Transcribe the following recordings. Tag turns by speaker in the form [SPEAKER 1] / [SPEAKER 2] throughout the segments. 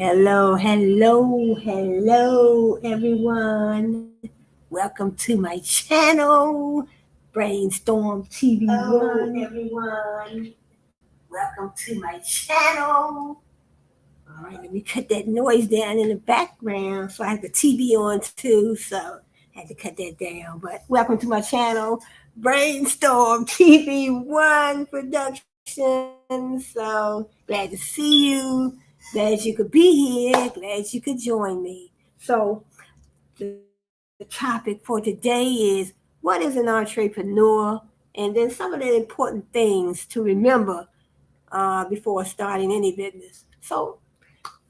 [SPEAKER 1] Hello, everyone. Welcome to my channel, Brainstorm TV One. Everyone. Welcome to my channel. All right, let me cut that noise down in the background. So I have the TV on too, so I had to cut that down. But welcome to my channel, Brainstorm TV One Productions. So glad to see you. Glad you could be here. Glad you could join me. So the topic for today is what is an entrepreneur, and then some of the important things to remember before starting any business. So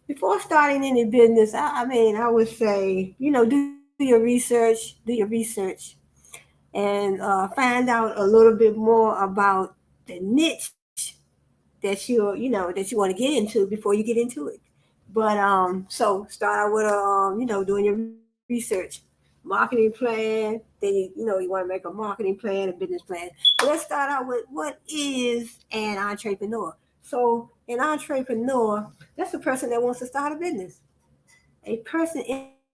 [SPEAKER 1] before starting any business, I would say, do your research, and find out a little bit more about the niche that you want to get into before you get into it. But so start out with doing your research, marketing plan. Then you want to make a marketing plan, a business plan. But let's start out with what is an entrepreneur. So an entrepreneur, that's a person that wants to start a business. A person,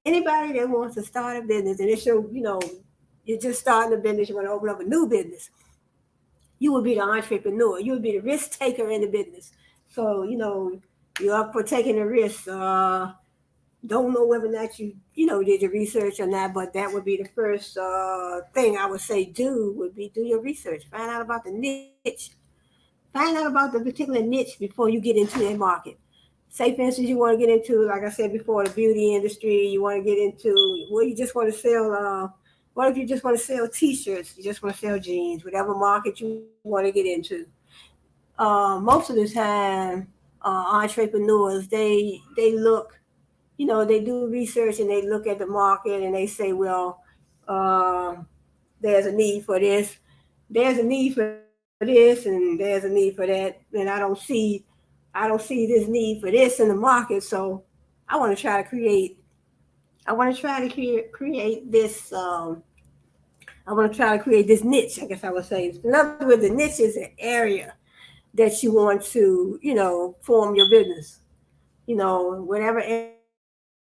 [SPEAKER 1] anybody that wants to start a business, and it's you're just starting a business, you want to open up a new business. You would be the entrepreneur. You would be the risk taker in the business. So you're up for taking the risk. Don't know whether or not you did your research or not, but that would be the first thing I would say do would be do your research. Find out about the niche. Find out about the particular niche before you get into that market. Say, for instance, you want to get into, like I said before, the beauty industry. You want to get into, well, you just want to sell. What if you just want to sell T-shirts? You just want to sell jeans, whatever market you want to get into. Most of the time, entrepreneurs they look, they do research and they look at the market and they say, well, uh, there's a need for this, there's a need for this, and there's a need for that, and I don't see this need for this in the market, so I want to try to create. I want to try to create this. I want to try to create this niche. I guess I would say. In other words, the niche is an area that you want to, form your business. Whatever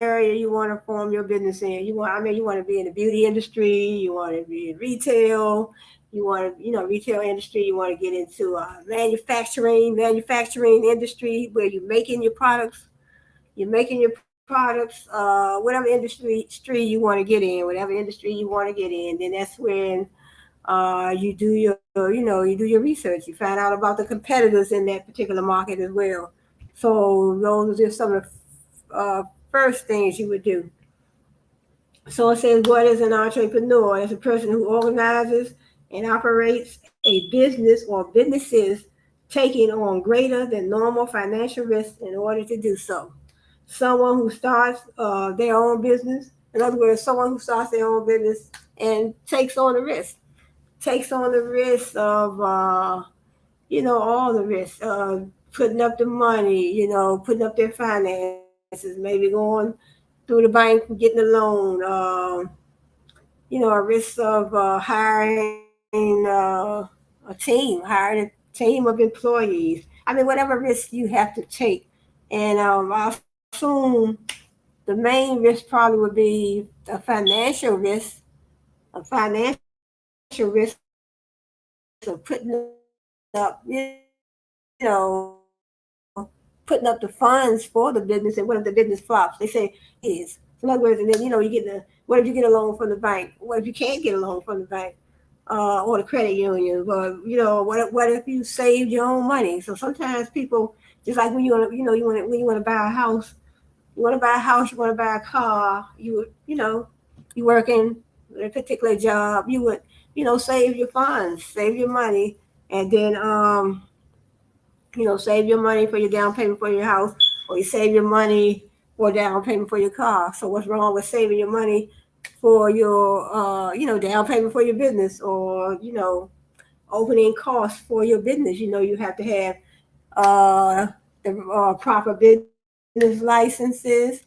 [SPEAKER 1] area you want to form your business in. You want to be in the beauty industry. You want to be in retail. Retail industry. You want to get into manufacturing industry where you're making your products. You're making your products, whatever industry you want to get in, whatever industry you want to get in. Then that's when you do you do your research. You find out about the competitors in that particular market as well. So those are just some of the first things you would do. So it says, what is an entrepreneur? It's a person who organizes and operates a business or businesses taking on greater than normal financial risks in order to do so. Someone who starts their own business, in other words, someone who starts their own business and takes on the risk of, all the risks, putting up the money, putting up their finances, maybe going through the bank and getting a loan, a risk of hiring hiring a team of employees. I mean, whatever risk you have to take. And I assume the main risk probably would be a financial risk, of putting up, putting up the funds for the business. And what if the business flops? They say is. So in other words, and then what if you get a loan from the bank? What if you can't get a loan from the bank? Or the credit union, or what if you saved your own money? So sometimes people, just like when when you want to buy a house, you want to buy a car, you working a particular job, you would save your funds, save your money, and then save your money for your down payment for your house, or you save your money for down payment for your car. So what's wrong with saving your money for your down payment for your business, or opening costs for your business? You have to have uh, the proper business licenses,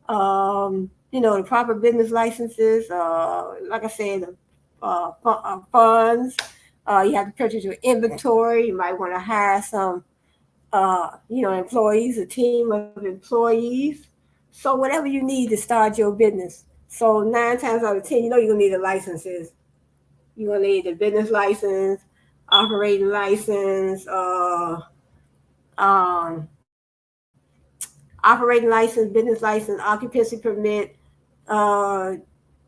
[SPEAKER 1] the proper business licenses, like I said, funds. You have to purchase your inventory. You might want to hire some employees, a team of employees. So whatever you need to start your business. So 9 times out of 10, you're gonna need the licenses. You're gonna need the business license, operating license, um, operating license, business license, occupancy permit. Uh,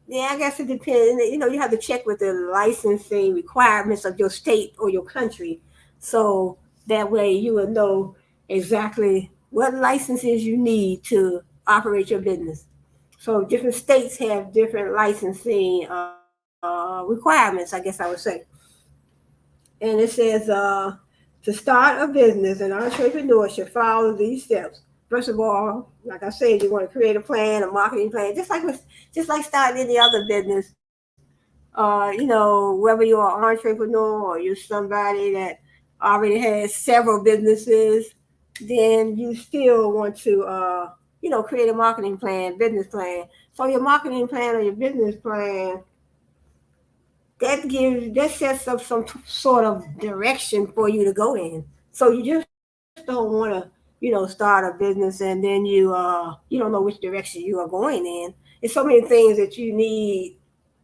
[SPEAKER 1] yeah, I guess it depends. You have to check with the licensing requirements of your state or your country, so that way you will know exactly what licenses you need to operate your business. So different states have different licensing requirements, I guess I would say. And it says to start a business, an entrepreneur should follow these steps. First of all, like I said, you want to create a plan, a marketing plan, just like starting any other business. Whether you're an entrepreneur or you're somebody that already has several businesses, then you still want to, create a marketing plan, business plan. So your marketing plan or your business plan that sets up some sort of direction for you to go in. So you just don't want to, start a business and then you don't know which direction you are going in. It's so many things that you need,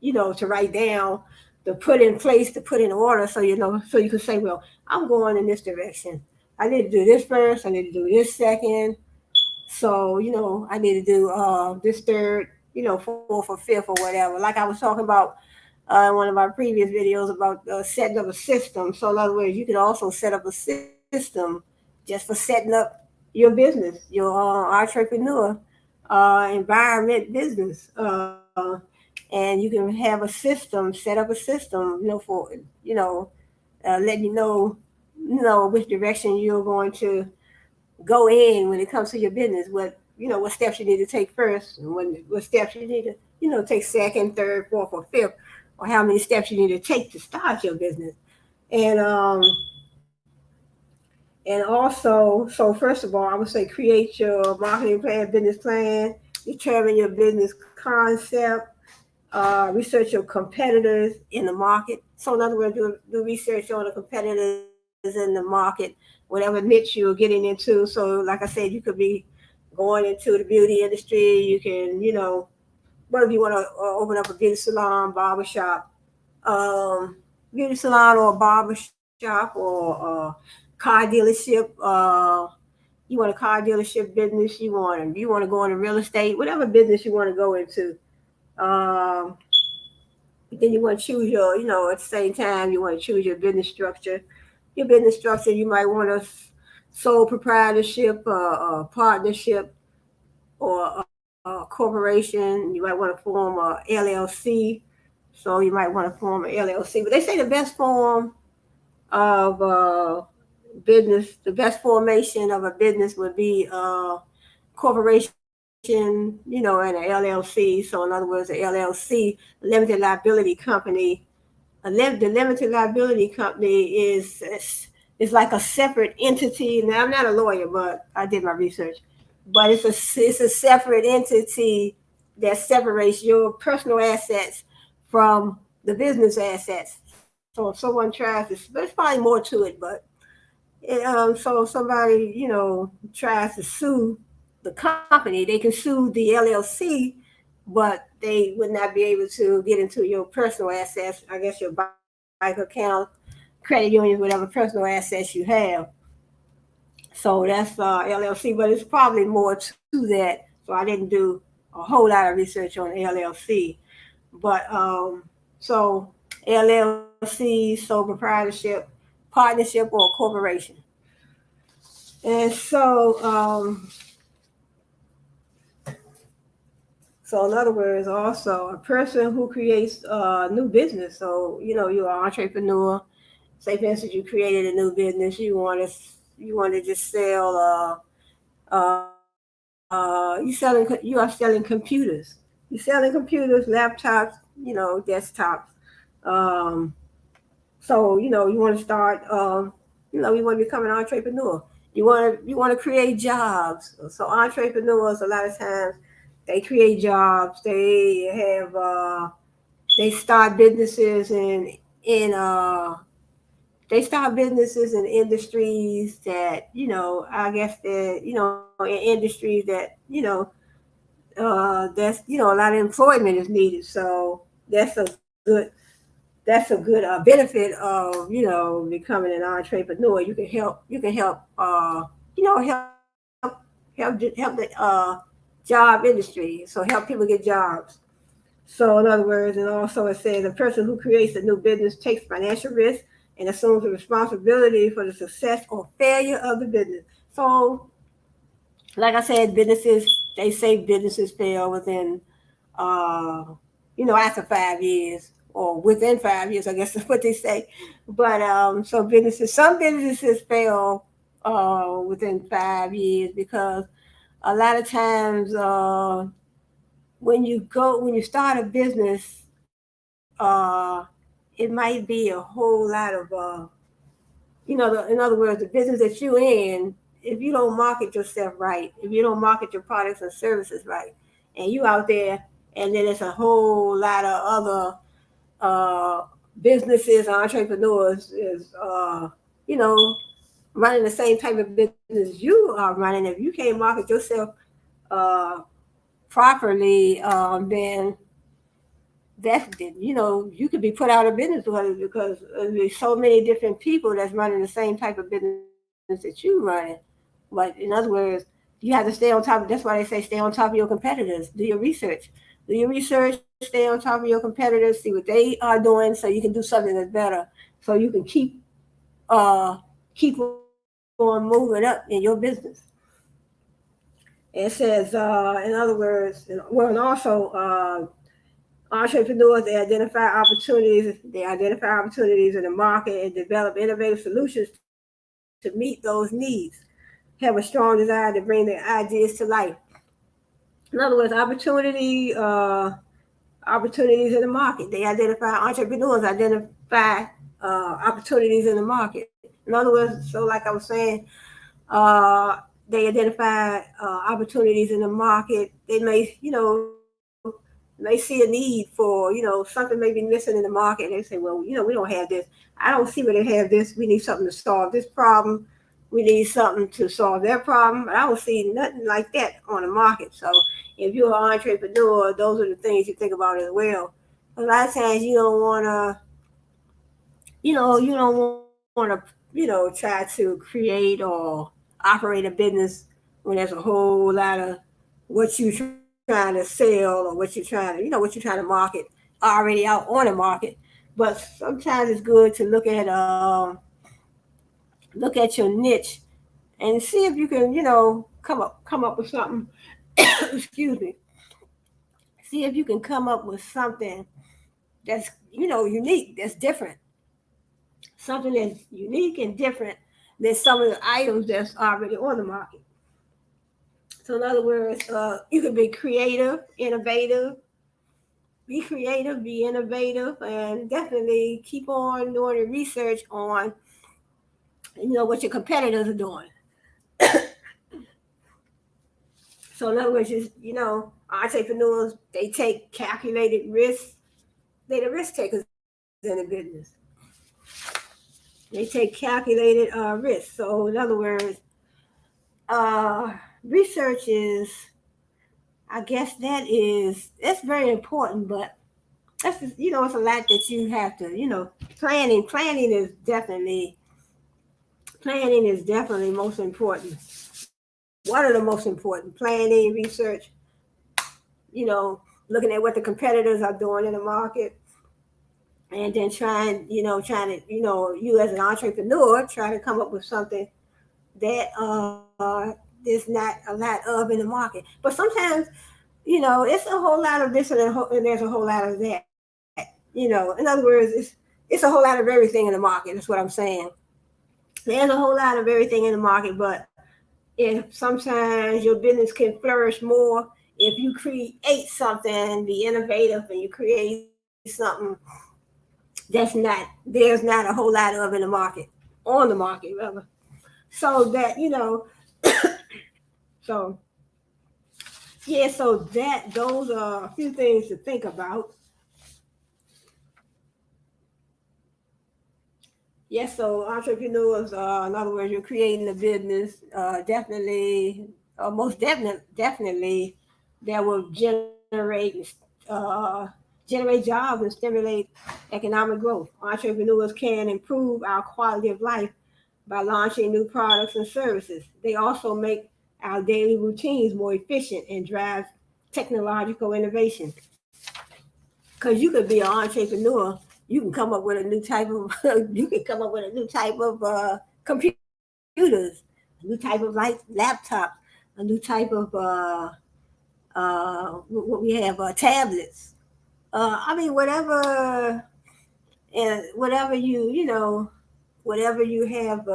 [SPEAKER 1] to write down, to put in place, to put in order, so you can say, well, I'm going in this direction. I need to do this first. I need to do this second. So I need to do this third, fourth or fifth or whatever. Like I was talking about in one of our previous videos about setting up a system. So in other words, you can also set up a system just for setting up your business, your entrepreneur environment business. And you can have a system, set up a system, for letting which direction you're going to go in when it comes to your business. What steps you need to take first, and what steps you need to take second, third, fourth, or fifth, or how many steps you need to take to start your business. And also, so first of all, I would say create your marketing plan, business plan, determine your business concept, research your competitors in the market. So, in other words, do research on the competitors in the market, whatever niche you're getting into. So, like I said, you could be going into the beauty industry. You can, what if you want to open up a beauty salon, barbershop, um, beauty salon or barbershop or car dealership. You want a car dealership business. You want to go into real estate, whatever business you want to go into. Um, then you want to choose your, at the same time, you want to choose your business structure. Your business structure, you might want a sole proprietorship, partnership, or a corporation. You might want to form a LLC. So you might want to form an LLC. But they say the best form of business, the best formation of a business would be corporation, and an LLC. So in other words, an LLC, limited liability company. The limited liability company is like a separate entity. Now I'm not a lawyer, but I did my research. But it's a separate entity that separates your personal assets from the business assets. So if someone tries to, but it's probably more to it. But so if somebody tries to sue the company, they can sue the LLC, but they would not be able to get into your personal assets. I guess your bank account, credit unions, whatever personal assets you have. So that's LLC, but it's probably more to that. So I didn't do a whole lot of research on LLC, but so LLC, sole proprietorship, partnership, or corporation. And so in other words, also a person who creates a new business. So you're an entrepreneur. Say for instance, you created a new business. You want to just sell. You are selling computers. You're selling computers, laptops, desktops. Um, so you want to start. You want to become an entrepreneur. You want to create jobs. So entrepreneurs, a lot of times, they create jobs. They start businesses in they start businesses in industries that, I guess that, in industries that, that's, a lot of employment is needed. So good, that's a good benefit of, becoming an entrepreneur. You can help the job industry. So help people get jobs. So, in other words, and also it says a person who creates a new business takes financial risk and assumes the responsibility for the success or failure of the business. So, like I said, they say businesses fail within, uh, after 5 years or within 5 years, I guess is what they say. But some businesses fail within 5 years because a lot of times when you start a business, it might be a whole lot of, in other words, the business that you're in, if you don't market yourself right, if you don't market your products and services right, and you out there, and then it's a whole lot of other businesses, entrepreneurs is, running the same type of business you are running. If you can't market yourself uh, properly, then you could be put out of business because there's so many different people that's running the same type of business that you running. But in other words, you have to stay on top. That's why they say stay on top of your competitors. Do your research. Do your research. Stay on top of your competitors. See what they are doing, so you can do something that's better. So you can keep on moving up in your business. It says, in other words, and also entrepreneurs, they identify opportunities in the market and develop innovative solutions to meet those needs. Have a strong desire to bring their ideas to life. In other words, opportunities in the market. Entrepreneurs identify opportunities in the market. In other words, so like I was saying, uh, they identify opportunities in the market. They may see a need for, something may be missing in the market. And they say, well, we don't have this. I don't see where they have this. We need something to solve this problem. We need something to solve their problem. But I don't see nothing like that on the market. So if you're an entrepreneur, those are the things you think about as well. A lot of times you don't want to try to create or operate a business when there's a whole lot of what you trying to sell or what you're trying to market already out on the market. But sometimes it's good to look at your niche and see if you can, come up with something. Excuse me. See if you can come up with something that's unique, that's different, something that's unique and different than some of the items that's already on the market. So in other words, you can be creative, be innovative, and definitely keep on doing the research on what your competitors are doing. So in other words, entrepreneurs, they take calculated risks. They the risk takers in the business. They take calculated risks. So in other words, research is, I guess that's very important, but that's just, it's a lot that you have to, planning. Planning is definitely most important. One of the most important. Planning, research, looking at what the competitors are doing in the market, and then you as an entrepreneur, trying to come up with something that there's not a lot of in the market. But sometimes, it's a whole lot of this and there's a whole lot of that. In other words, it's a whole lot of everything in the market. That's what I'm saying. There's a whole lot of everything in the market, but if sometimes your business can flourish more if you create something, be innovative, and you create something there's not a whole lot of in the market, on the market rather. So that so yeah, so those are a few things to think about. Yes, so entrepreneurs, in other words, you're creating a business, definitely, definitely, that will uh, generate jobs and stimulate economic growth. Entrepreneurs can improve our quality of life by launching new products and services. They also make our daily routines more efficient and drive technological innovation. Because you could be an entrepreneur, you can come up with a new type of you can come up with a new type of computers, a new type of like laptops, a new type of what we have tablets. I mean whatever, and whatever you have.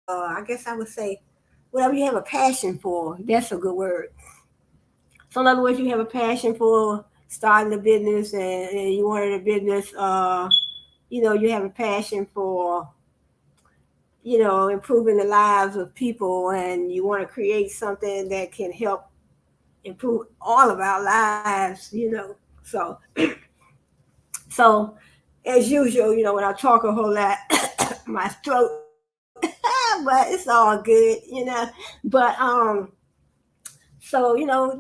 [SPEAKER 1] I guess I would say whatever you have a passion for. That's a good word. So in other words, you have a passion for starting a business, and you wanted a business. You have a passion for improving the lives of people, and you want to create something that can help improve all of our lives. So as usual, when I talk a whole lot, my throat, but it's all good. But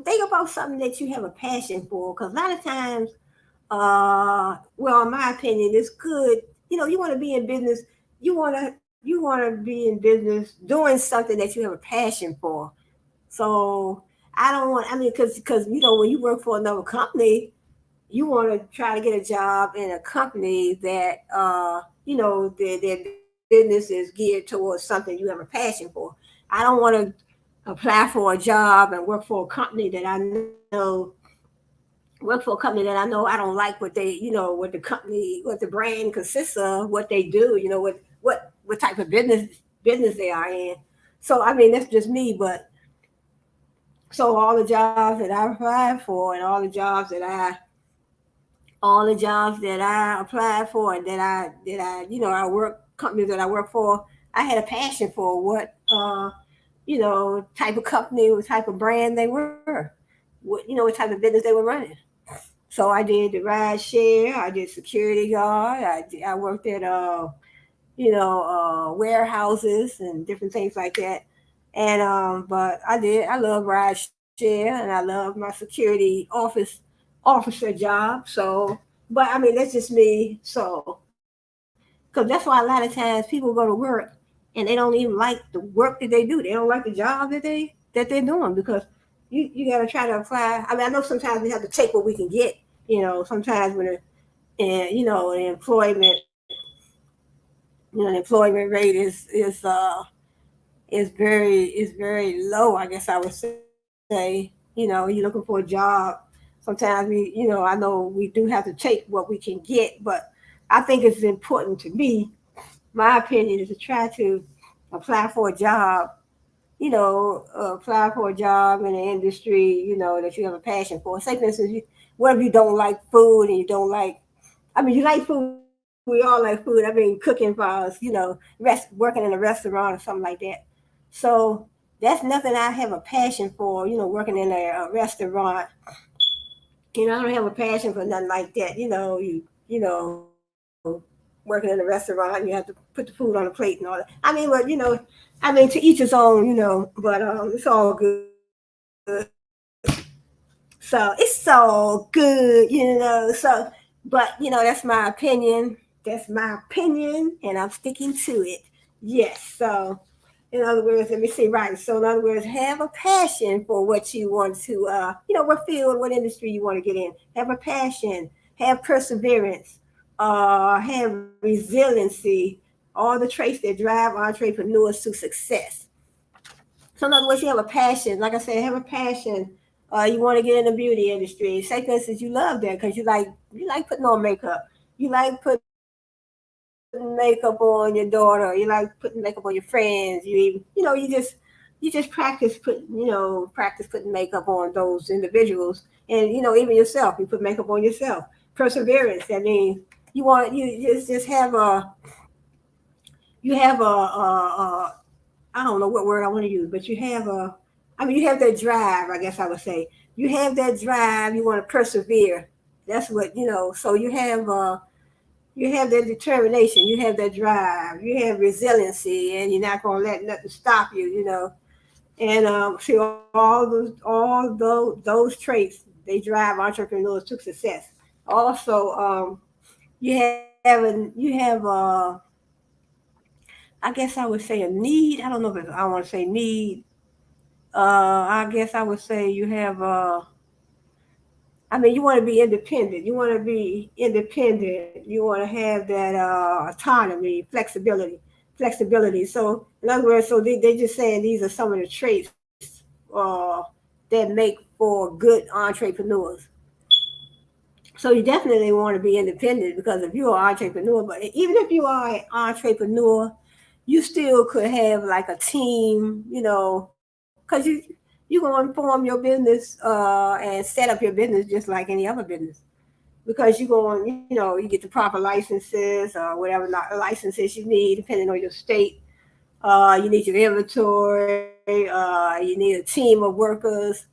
[SPEAKER 1] think about something that you have a passion for, because a lot of times, well, in my opinion, it's good. You want to be in business. You want to be in business doing something that you have a passion for. So I don't want. I mean, because when you work for another company, you want to try to get a job in a company that their business is geared towards something you have a passion for. I don't want to apply for a job and work for a company that I know I don't like what the company, what the brand consists of, what they do, what type of business they are in. So I mean that's just me, but so all the jobs that I applied for and all the jobs that I applied for and I work companies that I work for, I had a passion for type of company, what type of brand they were, what type of business they were running. So I did the ride share, I did security guard, I worked at warehouses and different things like that. And but I love ride share and I love my security officer job. So, but I mean that's just me. So, because that's why a lot of times people go to work and they don't even like the work that they do. They don't like the job that they're doing, because you got to try to apply. I mean, I know sometimes we have to take what we can get. Sometimes when the employment rate is very low. I guess I would say. You're looking for a job. Sometimes I know we do have to take what we can get, but I think it's important to me. My opinion is to try to apply for a job. Apply for a job in an industry that you have a passion for. Say, for instance, what if you don't like food and you don't like. I mean, you like food. We all like food. I mean, cooking for us. Working in a restaurant or something like that. So that's nothing I have a passion for. Working in a restaurant. I don't have a passion for nothing like that. Working in a restaurant, you have to put the food on the plate and all that. I mean, to each his own. But it's all good. So it's so good. So, but that's my opinion. That's my opinion, and I'm sticking to it. Yes. So, in other words, let me see. Right. So, in other words, have a passion for what you want to, what field, what industry you want to get in. Have a passion. Have perseverance. Have resiliency. All the traits that drive entrepreneurs to success. So, in other words, you have a passion. Like I said, have a passion. You want to get in the beauty industry. Say, for instance, you love that because you like putting on makeup. You like putting makeup on your daughter. You like putting makeup on your friends. You just practice putting makeup on those individuals, and even yourself. You put makeup on yourself. Perseverance. That means you just have a I don't know what word I want to use, but you have that drive, I guess I would say. You have that drive, you want to persevere. That's what. So you have you have that determination, you have that drive, you have resiliency, and you're not going to let nothing stop you, And see, all those traits, they drive entrepreneurs to success. Also, I guess I would say a need. I don't know if I want to say need. I guess I would say you have. I mean, you want to be independent. You want to be independent. You want to have that autonomy, flexibility. So, in other words, so they just saying these are some of the traits that make for good entrepreneurs. So you definitely want to be independent because if you're an entrepreneur, but even if you are an entrepreneur, you still could have like a team, because you gonna form your business and set up your business just like any other business because you go on, you get the proper licenses or whatever licenses you need depending on your state. You need your inventory. You need a team of workers.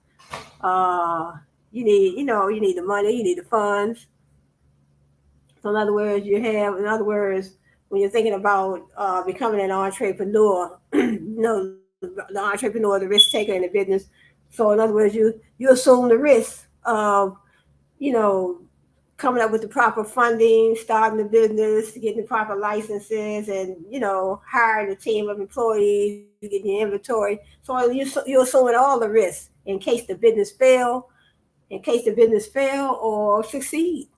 [SPEAKER 1] Uh, you need the money. You need the funds. So in other words, when you're thinking about becoming an entrepreneur, the entrepreneur, the risk taker in the business. So in other words, you assume the risk of, you know, coming up with the proper funding, starting the business, getting the proper licenses, and hiring a team of employees, getting your inventory. So you're assuming all the risks in case the business fail or succeed.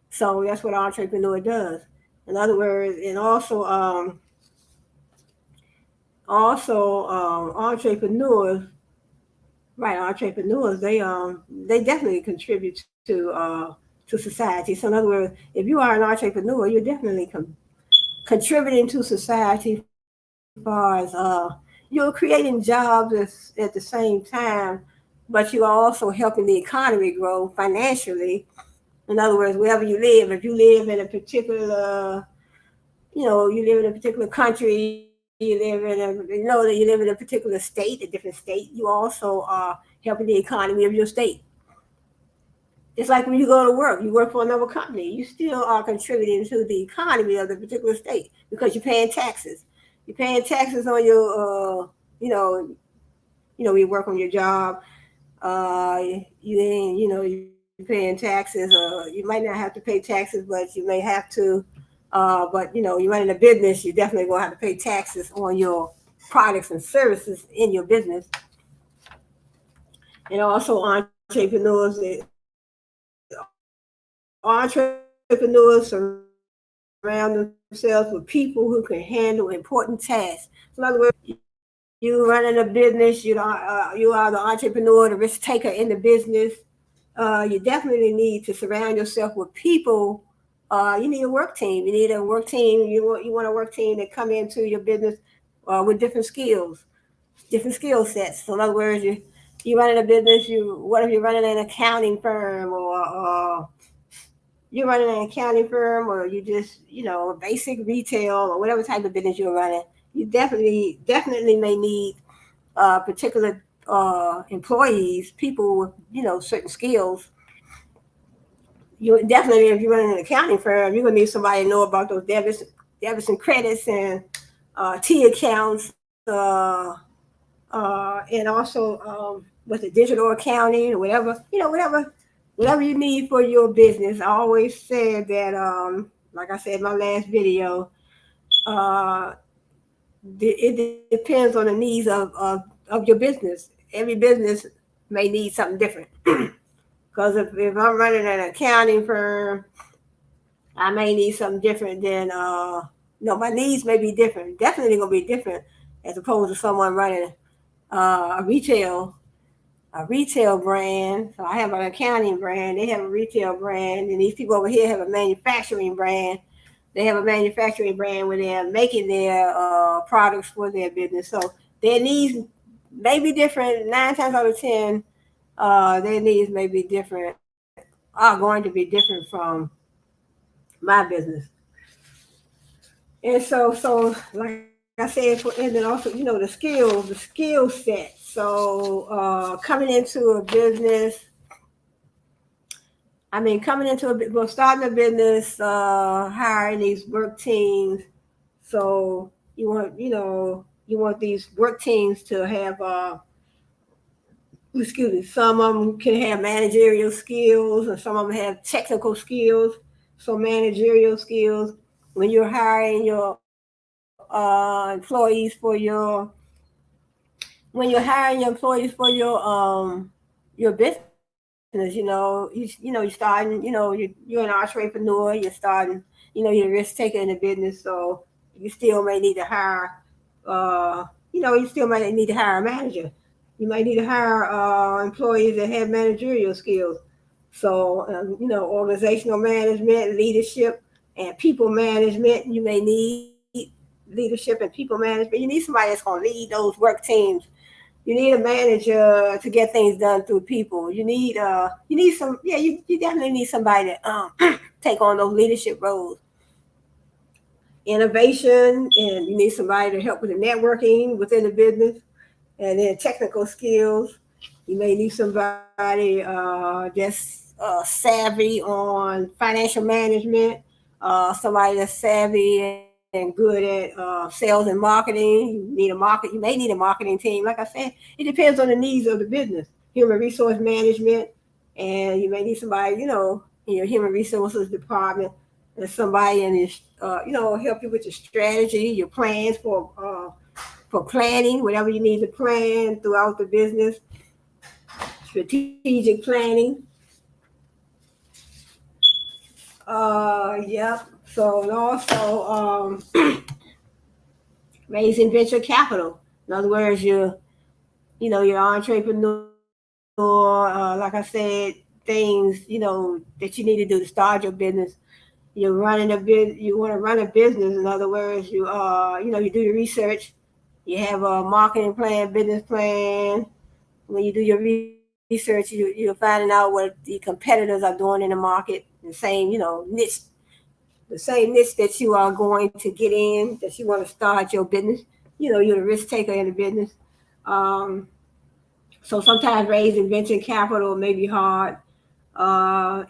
[SPEAKER 1] So that's what an entrepreneur does. In other words, and also entrepreneurs, right? Entrepreneurs, they definitely contribute to society. So in other words, if you are an entrepreneur, you're definitely contributing to society. As far as you're creating jobs at the same time, but you are also helping the economy grow financially. In other words, wherever you live, if you live in a particular, you live in a particular country, you know that you live in a particular state, a different state, you also are helping the economy of your state. It's like when you go to work, you work for another company, you still are contributing to the economy of the particular state because you're paying taxes. You're paying taxes on your, you work on your job. You ain't, you're paying taxes. You might not have to pay taxes, but you may have to. But you're running a business, you definitely gonna have to pay taxes on your products and services in your business. And also entrepreneurs surround themselves with people who can handle important tasks. So in other words, you running a business, you are the entrepreneur, the risk taker in the business. You definitely need to surround yourself with people. You need a work team. You need a work team. You want a work team that come into your business with different skill sets. So in other words, you running a business. What if you're running an accounting firm, or you're running an accounting firm, or you just basic retail or whatever type of business you're running. You definitely may need particular employees, people with certain skills. You definitely, if you're running an accounting firm, you're gonna need somebody to know about those debits and credits and T accounts, and also with the digital accounting or whatever, whatever you need for your business. I always said that, like I said in my last video, uh, it depends on the needs of your business. Every business may need something different. Because if I'm running an accounting firm, I may need something different than my needs may be different. Definitely gonna be different as opposed to someone running a retail brand. So I have an accounting brand. They have a retail brand, and these people over here have a manufacturing brand. They have a manufacturing brand where they're making their products for their business. So their needs may be different. 9 times out of 10, their needs may be different. Are going to be different from my business. And so like I said, and then also the skill set. So coming into a business, I mean, coming into starting a business, hiring these work teams. So you want these work teams to have, excuse me, some of them can have managerial skills and some of them have technical skills. So managerial skills, when you're hiring your employees for your business, you're starting, you're an entrepreneur, you're starting, you're a risk taker in the business, so you still may need to hire, you still might need to hire a manager. You might need to hire employees that have managerial skills. So, organizational management, leadership, and people management. You may need leadership and people management. You need somebody that's going to lead those work teams. You need a manager to get things done through people. You need some, yeah, you definitely need somebody to take on those leadership roles. Innovation, and you need somebody to help with the networking within the business, and then technical skills. You may need somebody that's savvy on financial management, somebody that's savvy and good at sales and marketing. You may need a marketing team. Like I said, it depends on the needs of the business. Human resource management, and you may need somebody, in your human resources department, and somebody in this, help you with your strategy, your plans for planning, whatever you need to plan throughout the business, strategic planning. Yep. So, and also raising venture capital. In other words, you're entrepreneur. Like I said, things that you need to do to start your business. You want to run a business. In other words, you do your research. You have a marketing plan, business plan. When you do your research, you're finding out what the competitors are doing in the market. The same niche that you are going to get in, that you want to start your business. You're a risk taker in the business. Um, so sometimes raising venture capital may be hard.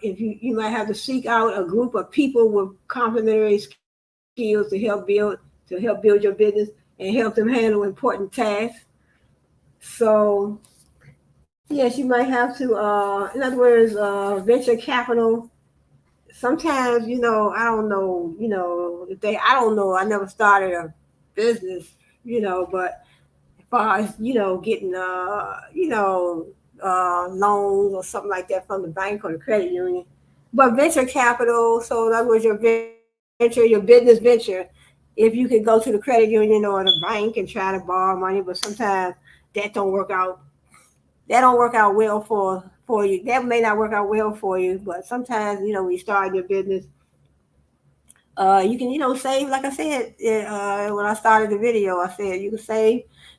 [SPEAKER 1] If you might have to seek out a group of people with complementary skills to help build your business and help them handle important tasks. So yes, you might have to. In other words, venture capital. Sometimes I don't know. If they, I don't know. I never started a business. But as far as getting loans or something like that from the bank or the credit union. But venture capital, so in other words, your business venture, if you could go to the credit union or the bank and try to borrow money, but sometimes that don't work out. That don't work out well for you. That may not work out well for you, but sometimes when you start your business, you can save. Like I said, when I started the video, I said you can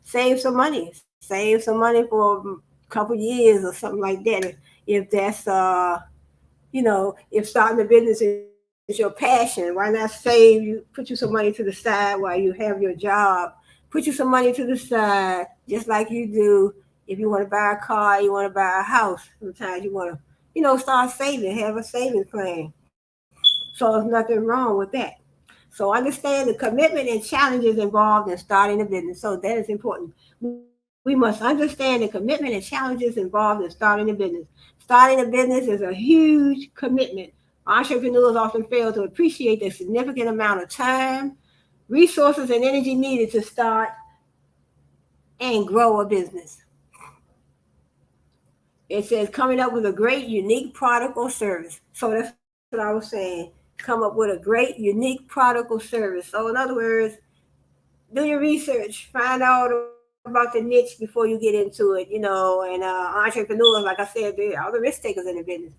[SPEAKER 1] save some money, for a couple years or something like that. If that's if starting a business is your passion, why not save? You put you some money to the side while you have your job. Put you some money to the side, just like you do if you want to buy a car, you want to buy a house. Sometimes you want to, start saving, have a savings plan. So there's nothing wrong with that. So understand the commitment and challenges involved in starting a business. So that is important. We must understand the commitment and challenges involved in starting a business. Starting a business is a huge commitment. Entrepreneurs often fail to appreciate the significant amount of time, resources, and energy needed to start and grow a business. It says coming up with a great, unique product or service. So that's what I was saying. Come up with a great, unique product or service. So in other words, do your research, find out about the niche before you get into it. And entrepreneurs, like I said, they are the risk takers in the business.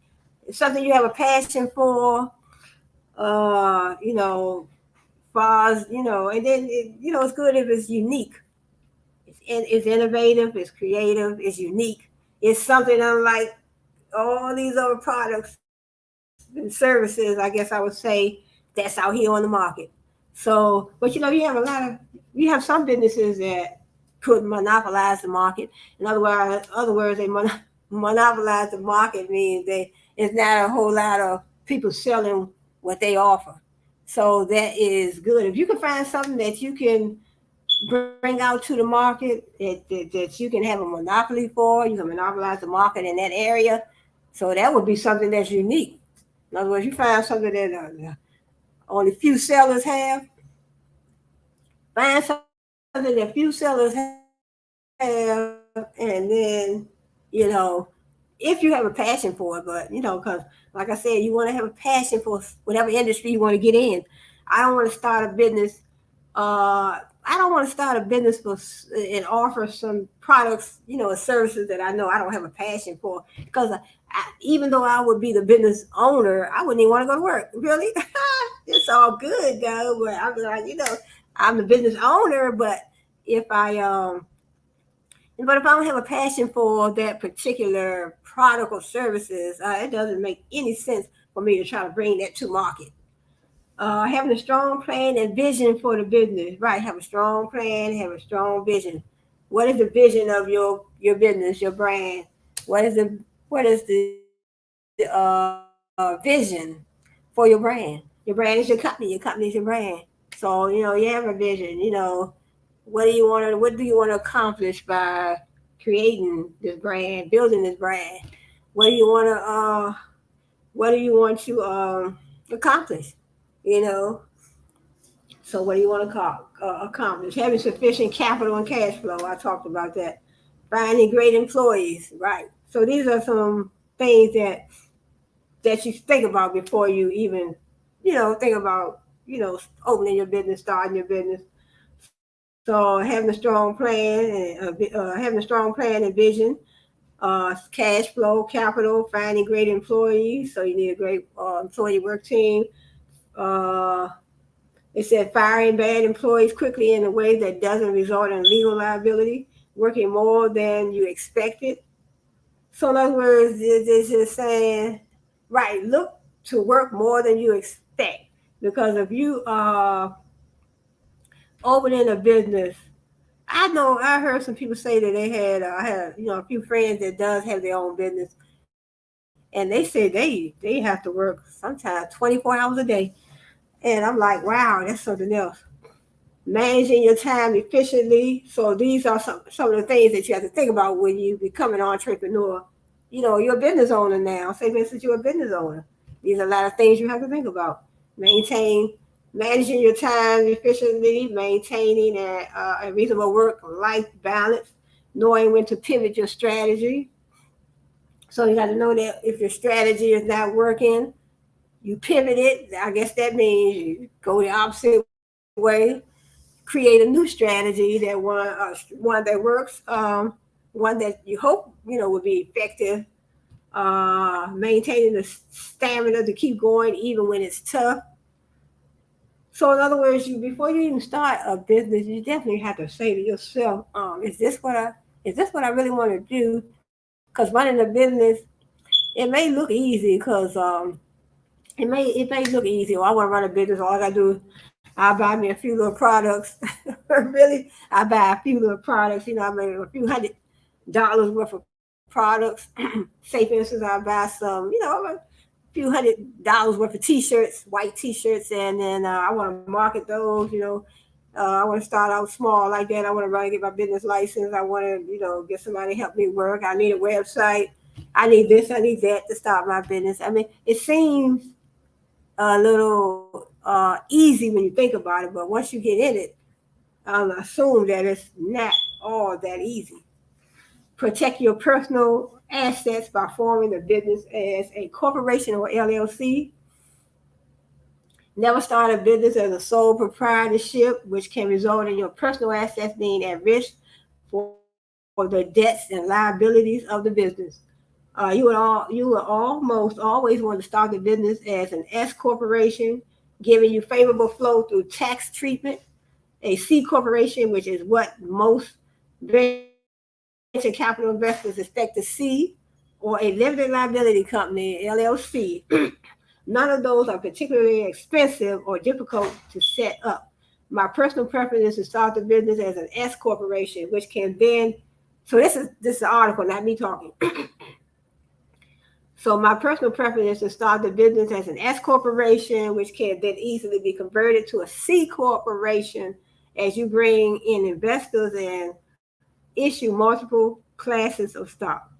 [SPEAKER 1] It's something you have a passion for. Uh, you know, far as and then it's good if it's unique. It's innovative, it's creative, it's unique. It's something unlike all these other products and services, I guess I would say, that's out here on the market. So, but you have some businesses that could monopolize the market. In other words, they monopolize the market means it's not a whole lot of people selling what they offer. So that is good. If you can find something that you can bring out to the market that you can have a monopoly for, you can monopolize the market in that area. So that would be something that's unique. In other words, you find something that only few sellers have, find something that few sellers have, and then, if you have a passion for it, but, because like I said, you want to have a passion for whatever industry you want to get in. I don't want to start a business. I don't want to start a business and offer some products, or services that I know I don't have a passion for. Because even though I would be the business owner, I wouldn't even want to go to work. Really, it's all good though. But I'm like, I'm the business owner. If I but if I don't have a passion for that particular product or services, it doesn't make any sense for me to try to bring that to market. Having a strong plan and vision for the business. Right, have a strong plan, have a strong vision. What is the vision of your business, your brand? What is the vision for your brand? Your brand is your company. Your company is your brand. So you have a vision. What do you want to accomplish by creating this brand, building this brand? What do you want to accomplish? You know, so what do you want to accomplish? Having sufficient capital and cash flow. I talked about that. Finding great employees. Right. So these are some things that you think about before you even, think about, opening your business, starting your business. So having a strong plan and vision, cash flow, capital, finding great employees. So you need a great employee work team. Uh, it said firing bad employees quickly in a way that doesn't result in legal liability, working more than you expected. So in other words, it's just saying, right, look to work more than you expect. Because if you are opening a business, I heard some people say that they had I had a few friends that does have their own business, and they say they have to work sometimes 24 hours a day. And I'm like, wow, that's something else. Managing your time efficiently. So these are some of the things that you have to think about when you become an entrepreneur. You're a business owner now. Say, for instance, you're a business owner. These are a lot of things you have to think about. Maintain, managing your time efficiently, maintaining a reasonable work-life balance, knowing when to pivot your strategy. So you got to know that if your strategy is not working, you pivot it. I guess that means you go the opposite way, create a new strategy one that works, one that you hope will be effective. Maintaining the stamina to keep going even when it's tough. So in other words, before you even start a business, you definitely have to say to yourself, is this what I really want to do? Because running a business, it may look easy because it may look easy. Or I want to run a business. All I gotta do, I buy me a few little products. Really, I buy a few little products. I mean a few $100 worth of products. Say for instance, I buy some, a few $100 worth of T-shirts, white T-shirts, and then I want to market those. I want to start out small like that. I want to run and get my business license. I want to, get somebody to help me work. I need a website. I need this. I need that to start my business. I mean, it seems a little easy when you think about it, but once you get in it, I'll assume that it's not all that easy. Protect your personal assets by forming a business as a corporation or LLC. Never start a business as a sole proprietorship, which can result in your personal assets being at risk for the debts and liabilities of the business. You will almost always want to start the business as an S corporation, giving you favorable flow through tax treatment. A C corporation, which is what most venture capital investors expect to see, or a limited liability company, LLC. None of those are particularly expensive or difficult to set up. My personal preference is to start the business as an S corporation, which can then. So this is an article, not me talking. So my personal preference is to start the business as an S corporation, which can then easily be converted to a C corporation as you bring in investors and issue multiple classes of stock.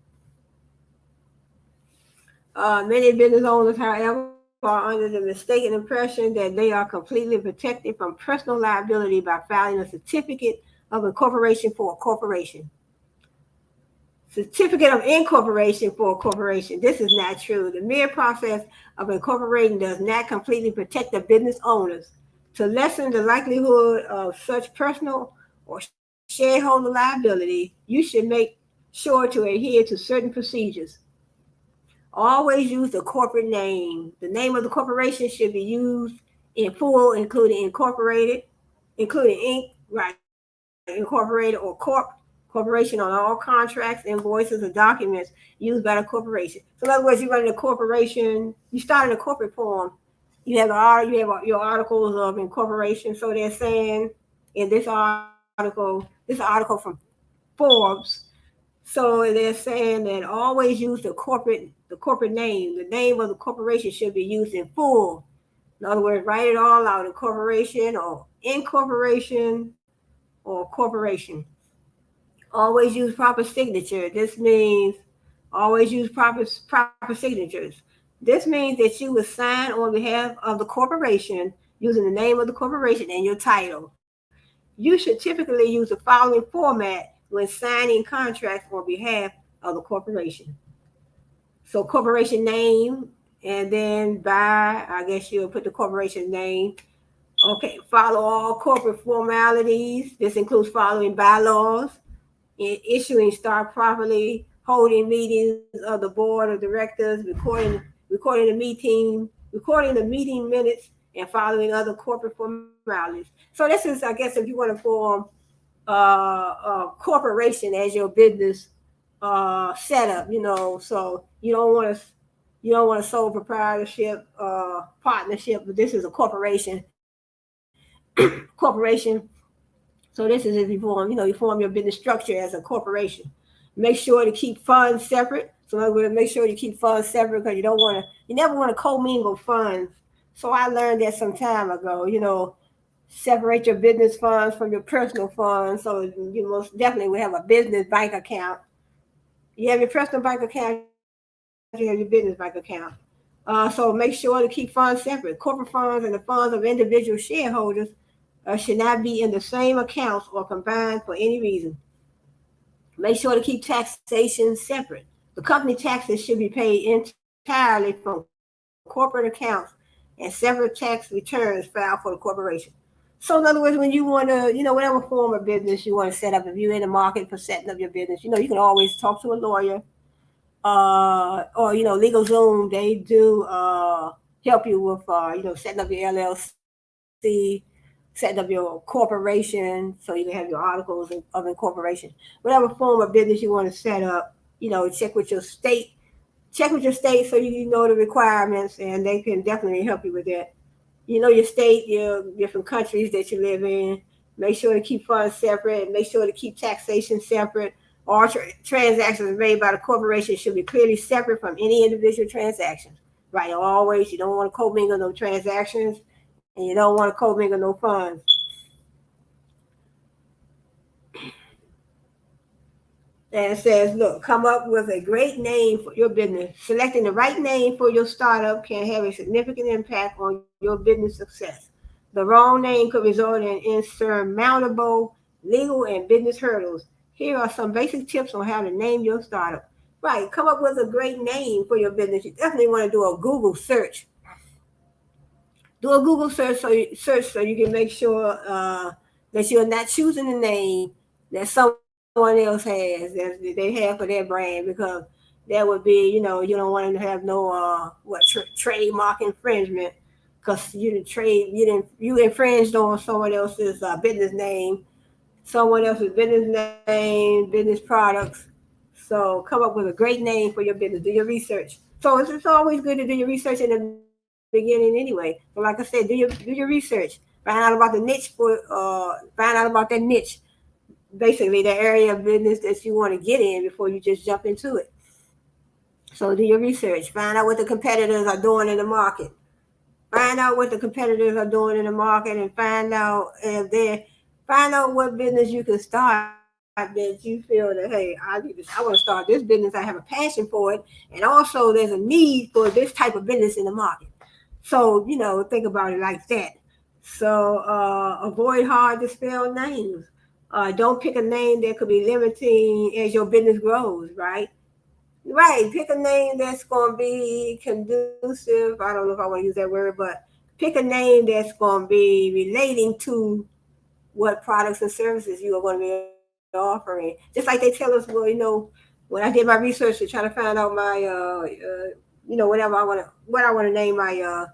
[SPEAKER 1] Many business owners, however, are under the mistaken impression that they are completely protected from personal liability by filing a certificate of incorporation for a corporation. Certificate of incorporation for a corporation. This is not true. The mere process of incorporating does not completely protect the business owners. To lessen the likelihood of such personal or shareholder liability, you should make sure to adhere to certain procedures. Always use the corporate name. The name of the corporation should be used in full, including incorporated, including Inc., right, incorporated or corporation on all contracts, invoices, or documents used by the corporation. So in other words, you're running a corporation, you started a corporate form, you have your articles of incorporation. So they're saying in this article from Forbes, so they're saying that always use the corporate name. The name of the corporation should be used in full. In other words, write it all out: incorporation or incorporation or corporation. Always use proper signature. This means always use proper signatures. This means that you will sign on behalf of the corporation using the name of the corporation and your title. You should typically use the following format when signing contracts on behalf of the corporation. So corporation name, and then I guess you'll put the corporation name. Okay, follow all corporate formalities. This includes following bylaws, in issuing stock properly, holding meetings of the board of directors, recording the meeting minutes, and following other corporate formalities. So this is, I guess, if you want to form a corporation as your business setup, so you don't want a sole proprietorship partnership, but this is a corporation. So this is if you form your business structure as a corporation. Make sure to keep funds separate. So in other words, make sure you keep funds separate because you never want to commingle funds. So I learned that some time ago, separate your business funds from your personal funds. So you most definitely will have a business bank account. You have your personal bank account, you have your business bank account. So make sure to keep funds separate. Corporate funds and the funds of individual shareholders should not be in the same accounts or combined for any reason. Make sure to keep taxation separate. The company taxes should be paid entirely from corporate accounts and separate tax returns filed for the corporation. So in other words, when you want to, whatever form of business you want to set up, if you're in the market for setting up your business, you can always talk to a lawyer, or LegalZoom. They do help you with setting up your LLC, setting up your corporation, so you can have your articles of incorporation. Whatever form of business you want to set up, check with your state so you know the requirements, and they can definitely help you with that. Your state, your different countries that you live in. Make sure to keep funds separate. Make sure to keep taxation separate. All transactions made by the corporation should be clearly separate from any individual transactions. Right? Always, you don't want to commingle no transactions, and you don't want to commingle no funds. And it says, look, come up with a great name for your business. Selecting the right name for your startup can have a significant impact on your business success. The wrong name could result in insurmountable legal and business hurdles. Here are some basic tips on how to name your startup. Right, come up with a great name for your business. You definitely want to do a Google search. Do a Google search so you can make sure that you're not choosing a name that someone else has, that they have for their brand, because that would be, you don't want them to have no trademark infringement, because you infringed on someone else's business name, business products. So come up with a great name for your business. Do your research. So it's always good to do your research in the beginning anyway. But like I said, do your research. Find out about the niche basically the area of business that you want to get in before you just jump into it. So do your research. Find out what the competitors are doing in the market. Find out what the competitors are doing in the market, and find out what business you can start that you feel that, hey, I want to start this business. I have a passion for it, and also there's a need for this type of business in the market. So think about it like that. So avoid hard to spell names. Don't pick a name that could be limiting as your business grows. Right. Right. Pick a name that's going to be conducive. I don't know if I want to use that word, but pick a name that's going to be relating to what products and services you are going to be offering. Just like they tell us, well, when I did my research to try to find out my, whatever what I want to name my,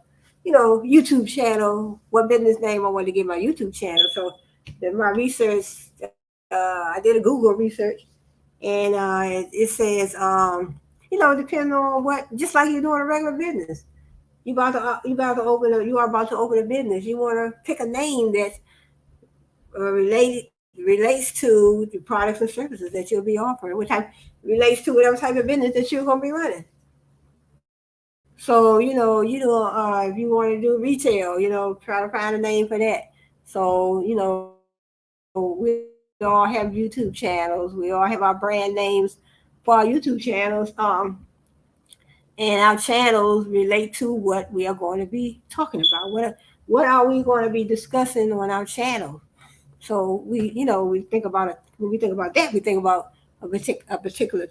[SPEAKER 1] YouTube channel, what business name I want to give my YouTube channel. So, my research, I did a Google research, and it says, depending on what, just like you're doing a regular business. You are about to open a business. You want to pick a name that's relates to the products and services that you'll be offering. What type relates to whatever type of business that you're going to be running. So if you want to do retail, try to find a name for that. So we all have YouTube channels. We all have our brand names for our YouTube channels. And our channels relate to what we are going to be talking about. What are we going to be discussing on our channel? So we think about it. When we think about that, we think about a particular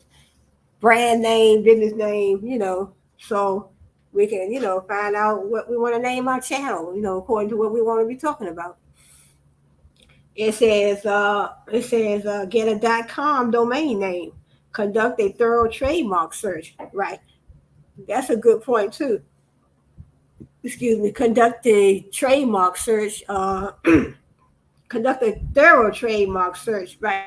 [SPEAKER 1] brand name, business name. So we can find out what we want to name our channel. According to what we want to be talking about. It says get a .com domain name. Conduct a thorough trademark search. Right. That's a good point too. Excuse me. Conduct a trademark search. Conduct a thorough trademark search, right?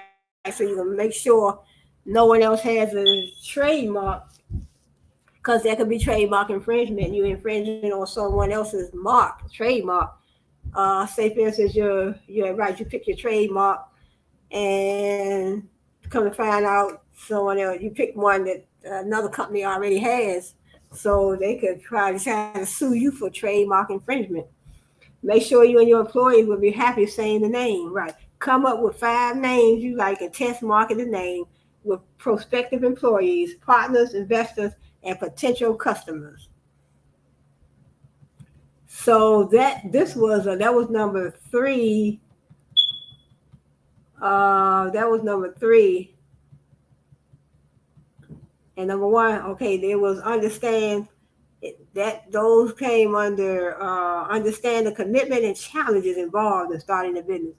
[SPEAKER 1] So you can make sure no one else has a trademark, because there could be trademark infringement. You infringing on someone else's trademark. Say for instance, you're right. You pick your trademark, and come to find out someone else. You pick one that another company already has, so they could try to sue you for trademark infringement. Make sure you and your employees will be happy saying the name, right? Come up with 5 names you like and test market the name with prospective employees, partners, investors, and potential customers. So that was number 3. That was number 3. And number 1, okay, there was understand that those came under understand the commitment and challenges involved in starting a business.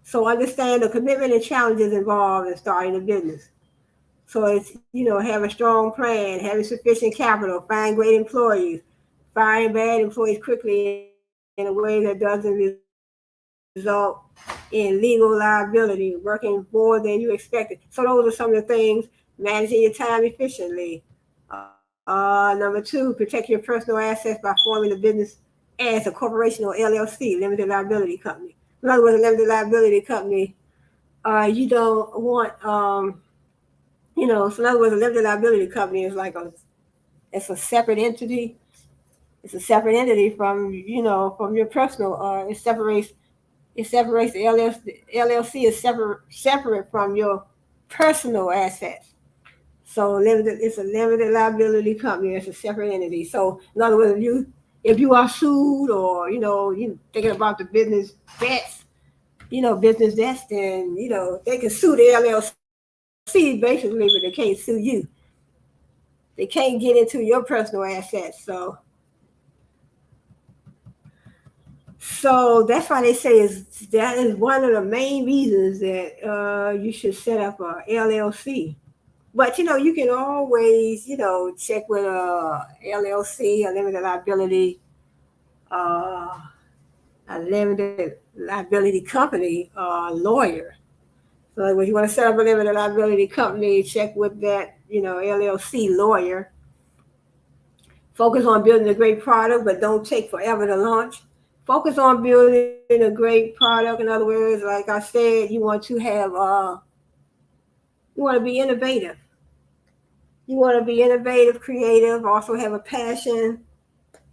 [SPEAKER 1] So understand the commitment and challenges involved in starting a business. So it's, have a strong plan, having sufficient capital, find great employees, firing bad employees quickly in a way that doesn't result in legal liability, working more than you expected. So those are some of the things, managing your time efficiently. Number 2, protect your personal assets by forming a business as a corporation or LLC, limited liability company. In other words, a limited liability company, you don't want, so in other words, a limited liability company is it's a separate entity. It's a separate entity from your personal. It separates the LLC is separate from your personal assets. So it's a limited liability company. It's a separate entity. So in other words, if you are sued, or you thinking about the business debts, then they can sue the LLC basically, but they can't sue you. They can't get into your personal assets. So that's why they say that is one of the main reasons that you should set up a LLC. But you can always check with a LLC, uh, a limited liability company lawyer. So when you want to set up a limited liability company, check with that LLC lawyer. Focus on building a great product, but don't take forever to launch. Focus on building a great product. In other words, like I said, you want to be innovative. You want to be innovative, creative, also have a passion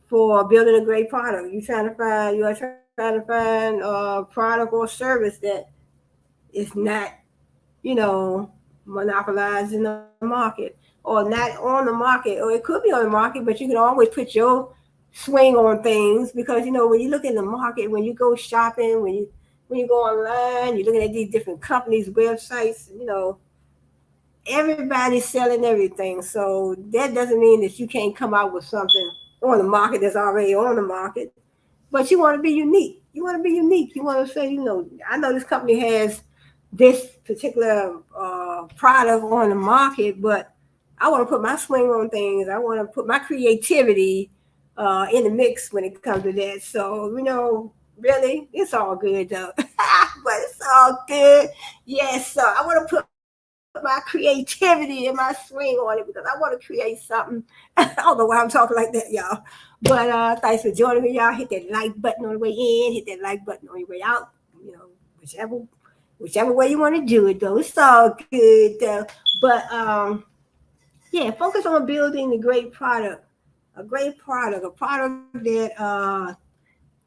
[SPEAKER 1] for building a great product. You are trying to find a product or service that is not, monopolized in the market or not on the market, or it could be on the market, but you can always put your swing on things because when you look in the market, when you go shopping, when you go online, you're looking at these different companies, websites, everybody's selling everything. So that doesn't mean that you can't come out with something on the market that's already on the market. But you want to be unique. You want to be unique. You want to say, I know this company has this particular product on the market, but I want to put my swing on things. I want to put my creativity in the mix when it comes to that. So, really, it's all good though. But it's all good. Yes, so I want to put my creativity and my swing on it because I want to create something. I don't know why I'm talking like that, y'all. But thanks for joining me, y'all. Hit that like button on the way in, hit that like button on your way out. You know, whichever way you want to do it, though. It's all good, though. But yeah, focus on building a great product, a product that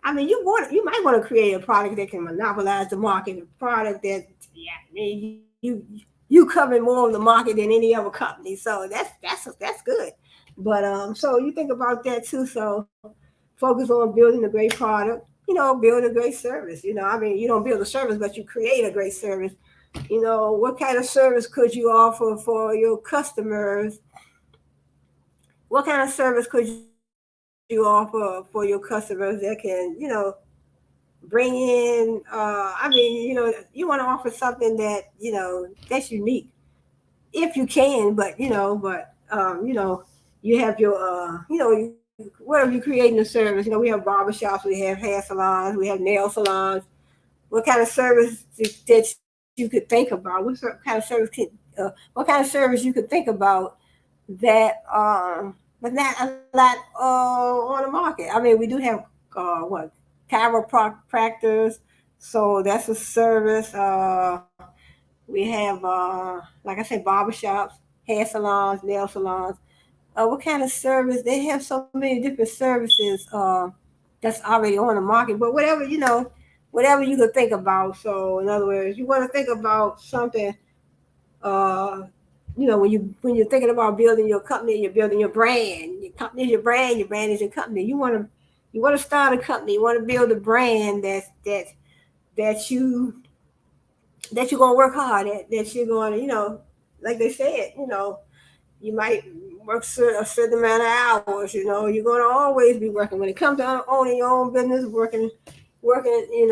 [SPEAKER 1] I mean, you might want to create a product that can monopolize the market, a product that yeah, I mean, you cover more of the market than any other company. So that's good. But so you think about that too. So focus on building a great product. Build a great service. I mean, you don't build a service, but you create a great service. What kind of service could you offer for your customers? What kind of service could you offer for your customers that can, bring in I mean, you want to offer something that's unique if you can, but you have your whatever you're creating a service, we have barbershops, we have hair salons, we have nail salons. What kind of service that you could think about? Kind of service what kind of service you could think about that but not a lot on the market. I mean, we do have what chiropractors, so that's a service. We have like I said, barbershops, hair salons, nail salons. What kind of service? They have so many different services that's already on the market. But whatever you could think about. So in other words, you want to think about something uh, when you're thinking about building your company, you're building your brand. Your company is your brand. Your brand is your company. You want to start a company. You want to build a brand that you that you're gonna work hard at. That you're going to like they said, you might work a certain amount of hours. You're going to always be working. When it comes to owning your own business, working, in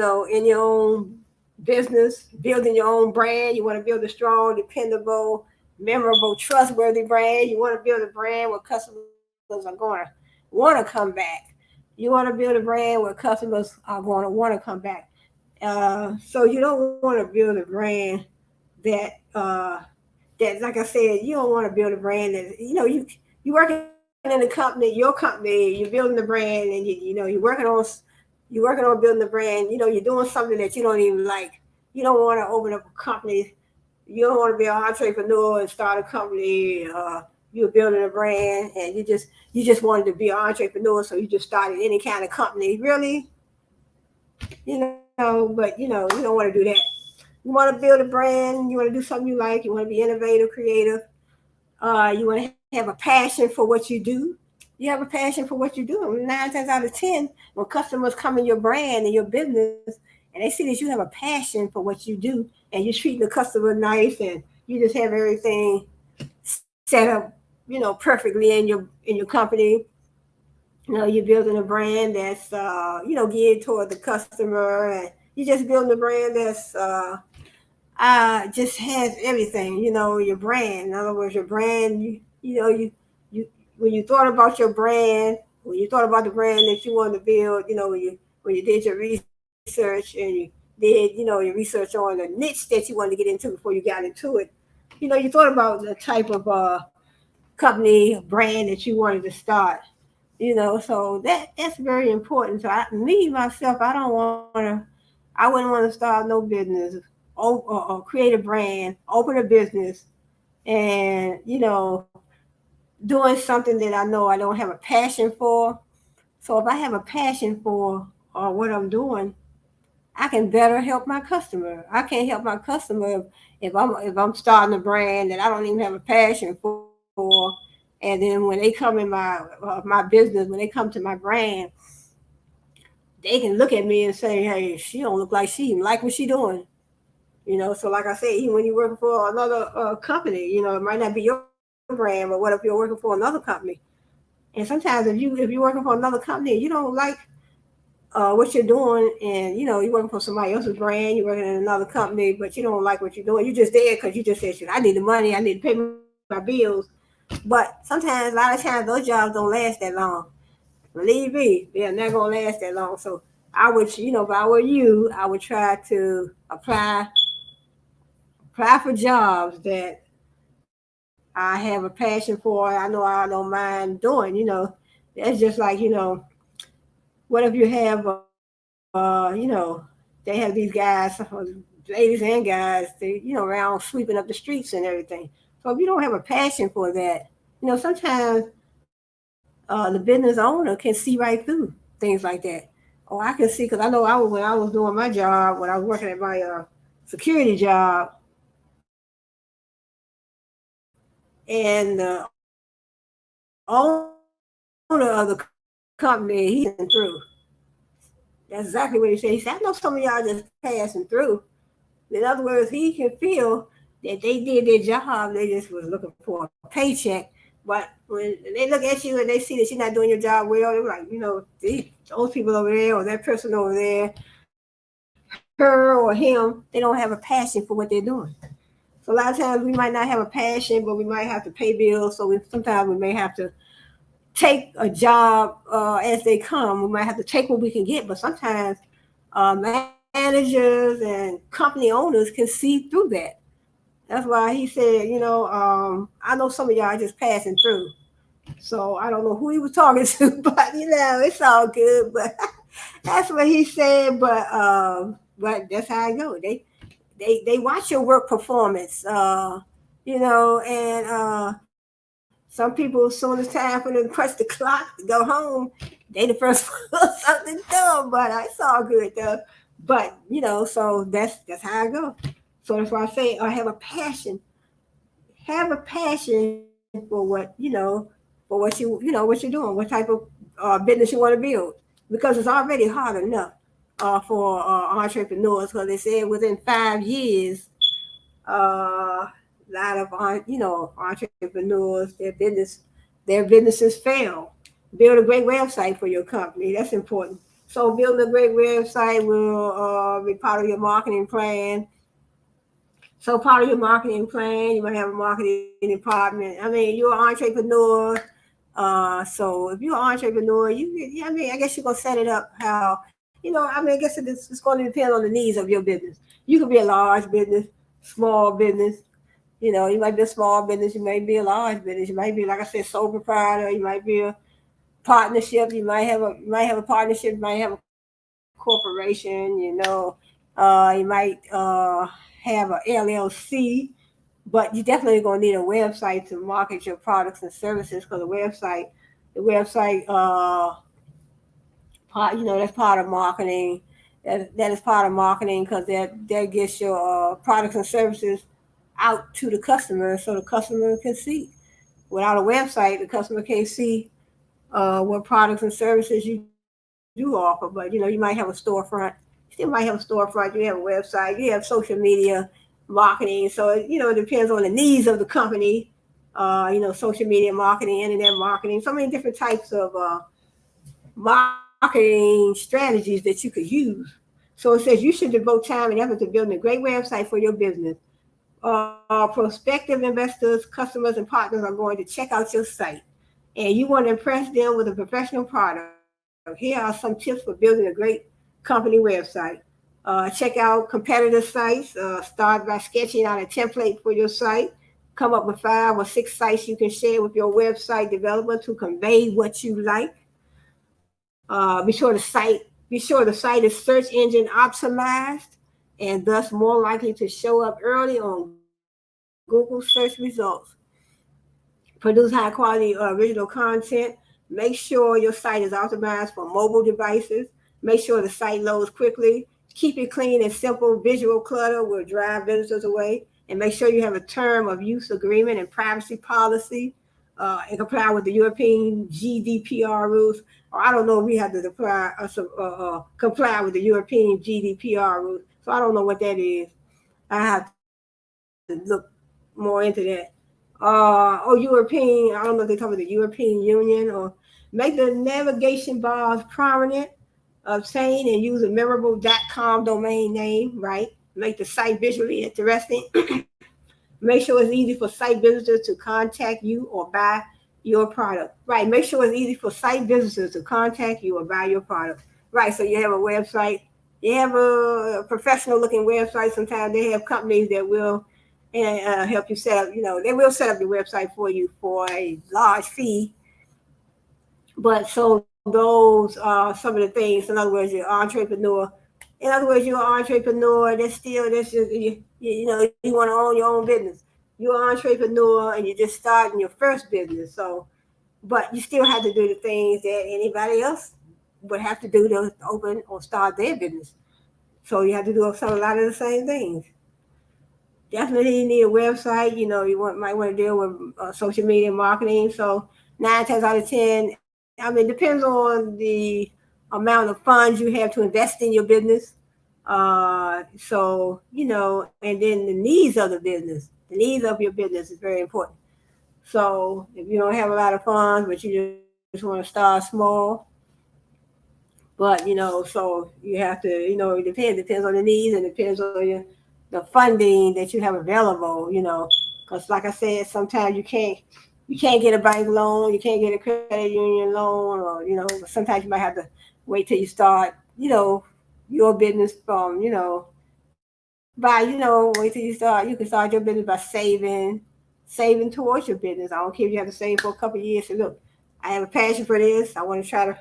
[SPEAKER 1] your own business, building your own brand. You want to build a strong, dependable, memorable, trustworthy brand. You want to build a brand where customers are going to want to come back. You want to build a brand where customers are going to want to come back. So you don't want to build a brand that that like I said, you don't want to build a brand that you working in a company, your company, you're building the brand, and you're working on building the brand. You're doing something that you don't even like. You don't want to open up a company. You don't want to be an entrepreneur and start a company. You're building a brand, and you just wanted to be an entrepreneur, so you just started any kind of company. Really, but you don't want to do that. You want to build a brand. You want to do something you like. You want to be innovative, creative. You want to have a passion for what you do. You have a passion for what you do. 9 times out of 10, when customers come in your brand and your business, and they see that you have a passion for what you do, and you're treating the customer nice, and you just have everything set up, perfectly in your company. You're building a brand that's geared toward the customer, and you're just building a brand that's just has everything. Your brand. In other words, your brand. You when you thought about your brand, when you thought about the brand that you wanted to build, when you did your research and you did your research on the niche that you wanted to get into before you got into it, you thought about the type of company brand that you wanted to start. So that's very important. So me myself, I don't want to. I wouldn't want to start no business, or create a brand, open a business, and doing something that I know I don't have a passion for. So if I have a passion for what I'm doing, I can better help my customer. I can't help my customer if I'm starting a brand that I don't even have a passion for, and then when they come in my business, when they come to my brand, they can look at me and say, "Hey, she don't look like she even like what she doing." So like I said, even when you're working for another company, it might not be your brand, but what if you're working for another company? And sometimes if you're working for another company, you don't like what you're doing, and you're working for somebody else's brand, you're working in another company, but you don't like what you're doing. You're just there because you just said, "Shit, I need the money. I need to pay my bills." But sometimes, a lot of times, those jobs don't last that long. Believe me, they're not gonna last that long. So I would, if I were you, I would try to apply for jobs that I have a passion for. I know I don't mind doing. That's just like what if you have they have these guys, ladies and guys, around sweeping up the streets and everything. So if you don't have a passion for that, sometimes the business owner can see right through things like that. Oh, I can see, because I know when I was doing my job, when I was working at my security job, and the owner of the company, he passing through. That's exactly what he said. He said, "I know some of y'all just passing through." In other words, he can feel that they did their job. They just was looking for a paycheck. But when they look at you and they see that you're not doing your job well, they're like, those people over there or that person over there, her or him, they don't have a passion for what they're doing. So a lot of times we might not have a passion, but we might have to pay bills. So sometimes we may have to take a job as they come. We might have to take what we can get, but sometimes managers and company owners can see through that. That's why he said, I know some of y'all just passing through. So I don't know who he was talking to, but it's all good. But that's what he said. But that's how I go. They watch your work performance. And some people, as soon as time for them to press the clock to go home, they the first something dumb. But it's all good though. But so that's how I go. So that's why I say I have a passion. Have a passion for what what you're doing, what type of business you want to build, because it's already hard enough for entrepreneurs. Because they said within 5 years, a lot of entrepreneurs, their businesses fail. Build a great website for your company. That's important. So building a great website will be part of your marketing plan. So part of your marketing plan, you might have a marketing department. I mean, you're an entrepreneur. So if you're an entrepreneur, I mean, I guess you're gonna set it up how, I mean, I guess it's going to depend on the needs of your business. You could be a large business, small business. You might be a small business, you might be a large business, you might be, like I said, sole proprietor. You might be a partnership. You might have a partnership. You might have a corporation. You might have a LLC. But you definitely gonna need a website to market your products and services, because the website part, that's part of marketing. That is part of marketing, because that gets your products and services out to the customer, so the customer can see. Without a website, the customer can't see what products and services you do offer. But you might have a storefront. You still might have a storefront. You have a website. You have social media marketing. So it depends on the needs of the company. Social media marketing, internet marketing, so many different types of marketing strategies that you could use. So it says you should devote time and effort to building a great website for your business. Prospective investors, customers, and partners are going to check out your site, and you want to impress them with a professional product. Here are some tips for building a great company website. Check out competitor sites. Start by sketching out a template for your site. Come up with 5 or 6 sites you can share with your website developer to convey what you like. Be sure the site is search engine optimized, and thus more likely to show up early on Google search results. Promote Produce high quality original content. Make sure your site is optimized for mobile devices. Make sure the site loads quickly. Keep it clean and simple. Visual clutter will drive visitors away. And make sure you have a term of use agreement and privacy policy and comply with the European GDPR rules. Or I don't know if we have to comply with the European GDPR rules. So I don't know what that is. I have to look more into that. European, I don't know if they talk about the European Union, or make the navigation bars prominent, obtain and use a memorable .com domain name, right? Make the site visually interesting. Make sure it's easy for site visitors to contact you or buy your product. Right. Make sure it's easy for site visitors to contact you or buy your product. Right. So you have a website. You have a professional looking website. Sometimes they have companies that will help you set up. They will set up your website for you for a large fee. But so those are some of the things. In other words, you're an entrepreneur. In other words, you're an entrepreneur. That's just you want to own your own business. You're an entrepreneur and you're just starting your first business. So, but you still have to do the things that anybody else would have to do to open or start their business. So you have to do a lot of the same things. Definitely you need a website. Might want to deal with social media marketing. So 9 times out of 10, it depends on the amount of funds you have to invest in your business. And then the needs of the business. The needs of your business is very important. So if you don't have a lot of funds, but you just want to start small, but so you have to, it depends on the needs and depends on the funding that you have available. Because like I said, sometimes you can't get a bank loan, you can't get a credit union loan, or sometimes you might have to wait till you start, your business from wait till you start. You can start your business by saving towards your business. I don't care if you have to save for a couple of years. So look, I have a passion for this. I want to try to,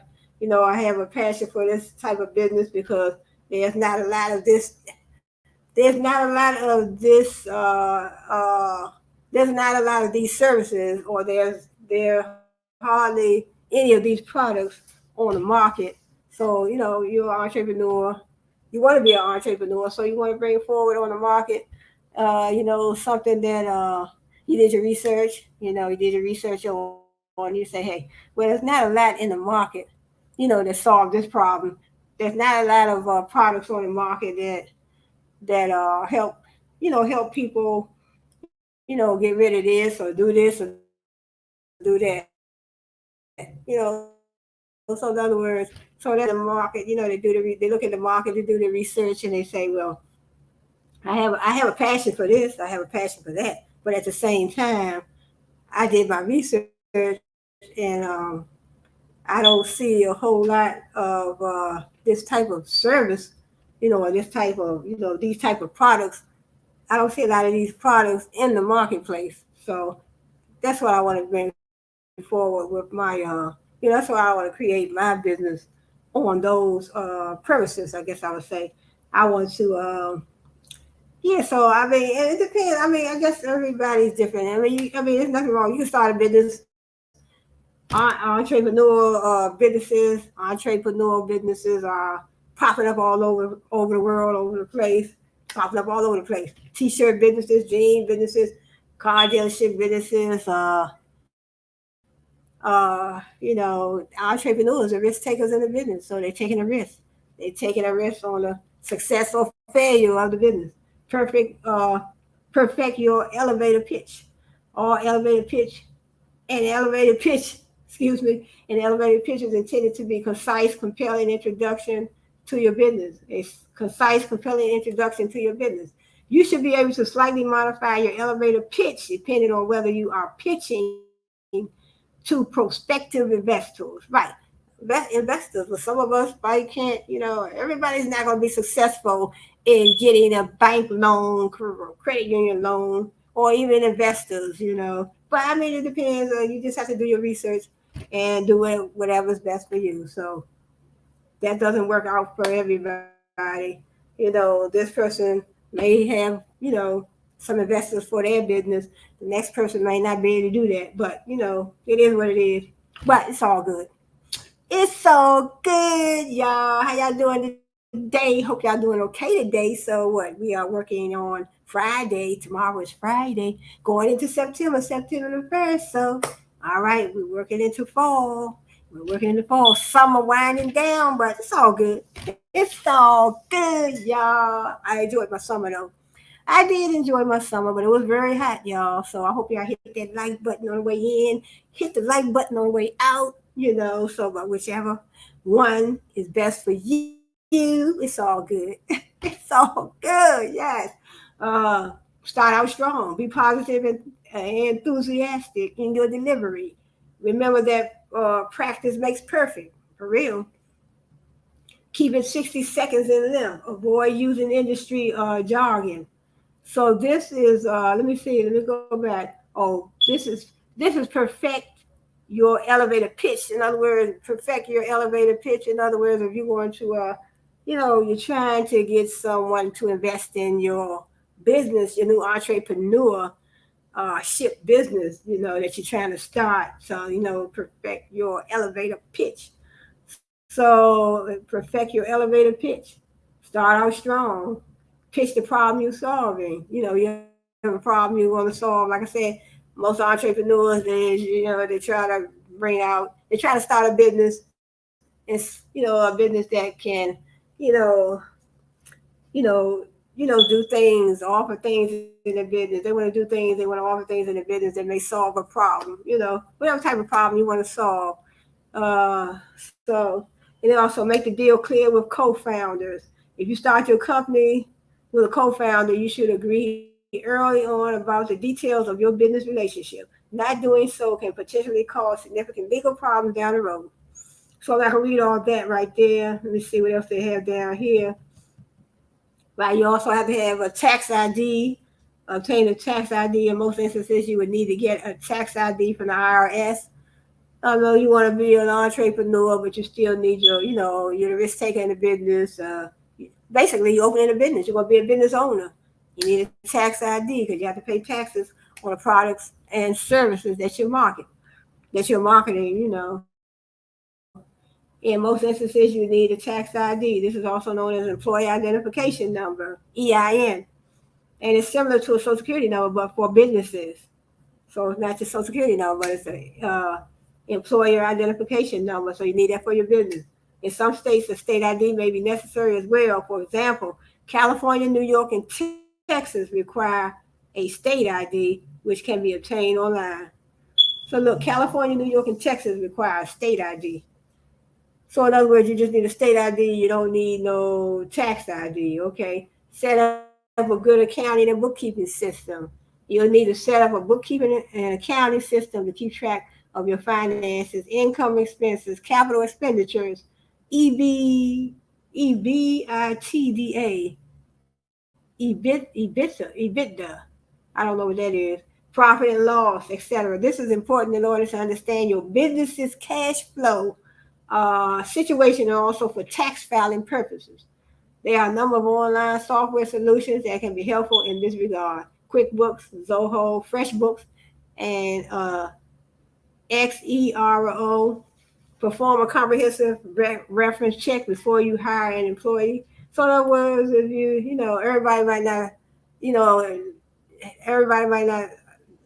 [SPEAKER 1] I have a passion for this type of business because there's not a lot of this. There's not a lot of this. There's not a lot of these services, or there hardly any of these products on the market. So you're an entrepreneur. You want to be an entrepreneur, so you want to bring forward on the market. Something that you did your research. You did your research on. You say, hey, well, there's not a lot in the market, that solve this problem. There's not a lot of products on the market that help, help people, get rid of this or do this or do that. So in other words, so that's the market. They look at the market, they look at the market, they do the research, and they say, well, I have a passion for this, I have a passion for that, but at the same time, I did my research, and I don't see a whole lot of this type of service, or this type of, these type of products. I don't see a lot of these products in the marketplace. So that's what I want to bring forward with my, that's why I want to create my business on those premises, I guess I would say. I want to, yeah, so it depends. I guess everybody's different. There's nothing wrong. You can start a business, entrepreneur businesses are popping up all over the world, all over the place, popping up all over the place. T-shirt businesses, jean businesses, car dealership businesses. Entrepreneurs are risk takers in the business, so they're taking a risk. They're taking a risk on the success or failure of the business. Perfect, perfect your elevator pitch, or elevator pitch An elevated pitch, excuse me, an elevated pitch is intended to be concise, compelling introduction to your business. A concise, compelling introduction to your business. You should be able to slightly modify your elevator pitch depending on whether you are pitching to prospective investors. Right. Investors, but some of us probably can't, everybody's not going to be successful in getting a bank loan, credit union loan, or even investors. But it depends. You just have to do your research and do whatever's best for you. So that doesn't work out for everybody. This person may have, some investors for their business. The next person may not be able to do that, but it is what it is. But it's all good. It's so good, y'all. How y'all doing today? Hope y'all doing okay today. So what? We are working on Friday. Tomorrow is Friday. Going into September the 1st. So, all right, we're working into fall. We're working into fall. Summer winding down, but it's all good. It's all good, y'all. I enjoyed my summer though. I did enjoy my summer, but it was very hot, y'all. So I hope y'all hit that like button on the way in, hit the like button on the way out, so but whichever one is best for you, it's all good. It's all good, yes. Uh, Start out strong, be positive and enthusiastic in your delivery. Remember that practice makes perfect, for real. Keep it 60 seconds in them. Avoid using industry jargon. So this is let me see, let me go back. Oh, this is perfect your elevator pitch. In other words, perfect your elevator pitch. In other words, if you're going to you're trying to get someone to invest in your business, your new entrepreneur ship business, that you're trying to start. So, perfect your elevator pitch. So perfect your elevator pitch. Start out strong. Pitch the problem you're solving. You have a problem you want to solve. Like I said, most entrepreneurs, they try to they try to start a business. It's a business that can, you know, you know, do things, offer things in the business. They want to do things. They want to offer things in the business that may solve a problem. Whatever type of problem you want to solve. So, and then also make the deal clear with co-founders. If you start your company with a co-founder, you should agree early on about the details of your business relationship. Not doing so can potentially cause significant legal problems down the road. So I'm not gonna read all that right there. Let me see what else they have down here. Right, you also have to have a tax ID. Obtain a tax ID. In most instances, you would need to get a tax ID from the IRS. I know you want to be an entrepreneur, but you still need you're the risk taker in the business. Basically, you're opening a business. You're going to be a business owner. You need a tax ID because you have to pay taxes on the products and services that you're marketing. In most instances, you need a tax ID. This is also known as Employee Identification Number, EIN. And it's similar to a Social Security number, but for businesses. So it's not just Social Security number, but it's a employer identification number. So you need that for your business. In some states, a state ID may be necessary as well. For example, California, New York, and Texas require a state ID, which can be obtained online. So look, California, New York, and Texas require a state ID. So in other words, you just need a state ID. You don't need no tax ID. Okay. Set up a good accounting and bookkeeping system. You'll need to set up a bookkeeping and accounting system to keep track of your finances, income expenses, capital expenditures, EB, EBITDA, EBITDA. I don't know what that is. Profit and loss, etc. This is important in order to understand your business's cash flow situation and also for tax filing purposes. There are a number of online software solutions that can be helpful in this regard. QuickBooks, Zoho, FreshBooks, and Xero. Perform a comprehensive reference check before you hire an employee. So in other words, if everybody might not, you know, everybody might not.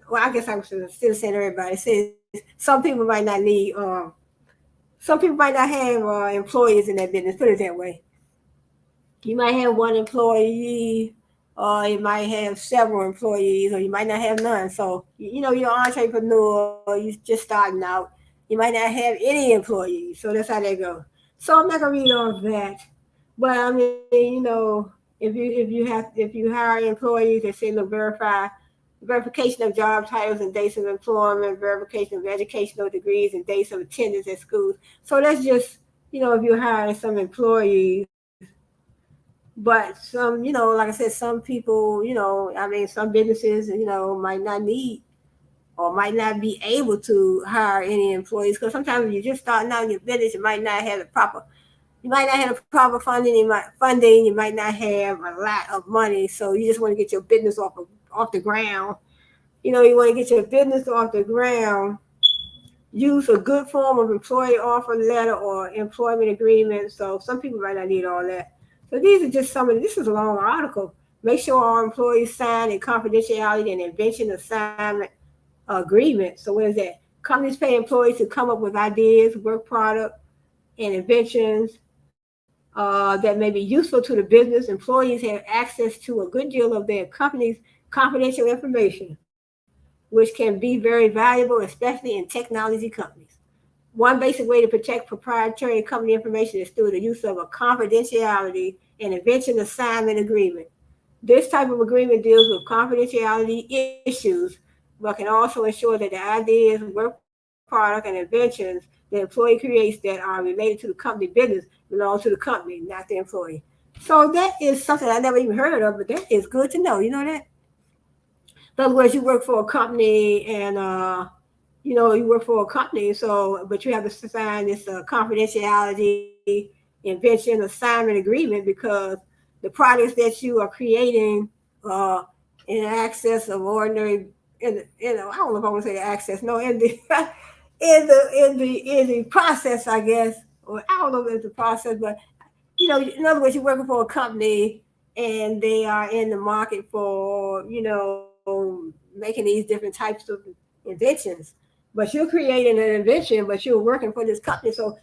[SPEAKER 1] Well, I guess I was still saying everybody. Says some people might not need. Some people might not have employees in that business. Put it that way. You might have one employee, or you might have several employees, or you might not have none. So, you're an entrepreneur, you're just starting out. You might not have any employees. So that's how they go. So I'm not gonna read all of that. But I mean, if you hire employees, they say look, verification of job titles and dates of employment, verification of educational degrees and dates of attendance at schools. So that's just if you're hiring some employees. But some, like I said, some people, some businesses, might not need or might not be able to hire any employees because sometimes you're just starting out in your business, you might not have the proper funding, you might not have a lot of money, so you just want to get your business off the ground. You want to get your business off the ground. Use a good form of employee offer letter or employment agreement. So some people might not need all that. So these are just this is a long article. Make sure all employees sign a confidentiality and invention assignment agreement. So what is that? Companies pay employees to come up with ideas, work product, and inventions that may be useful to the business. Employees have access to a good deal of their company's confidential information, which can be very valuable, especially in technology companies. One basic way to protect proprietary company information is through the use of a confidentiality and invention assignment agreement. This type of agreement deals with confidentiality issues, but can also ensure that the ideas, work product, and inventions the employee creates that are related to the company business belong to the company, not the employee. So that is something I never even heard of, but that is good to know. You know that? In other words, you work for a company and you work for a company, so but you have to sign this confidentiality invention assignment agreement because the products that you are creating uh, in access of ordinary I don't know if I want to say the access, no, in the in the process, I guess, or I don't know if it's the process, but in other words, you're working for a company and they are in the market for making these different types of inventions, but you're creating an invention, but you're working for this company, so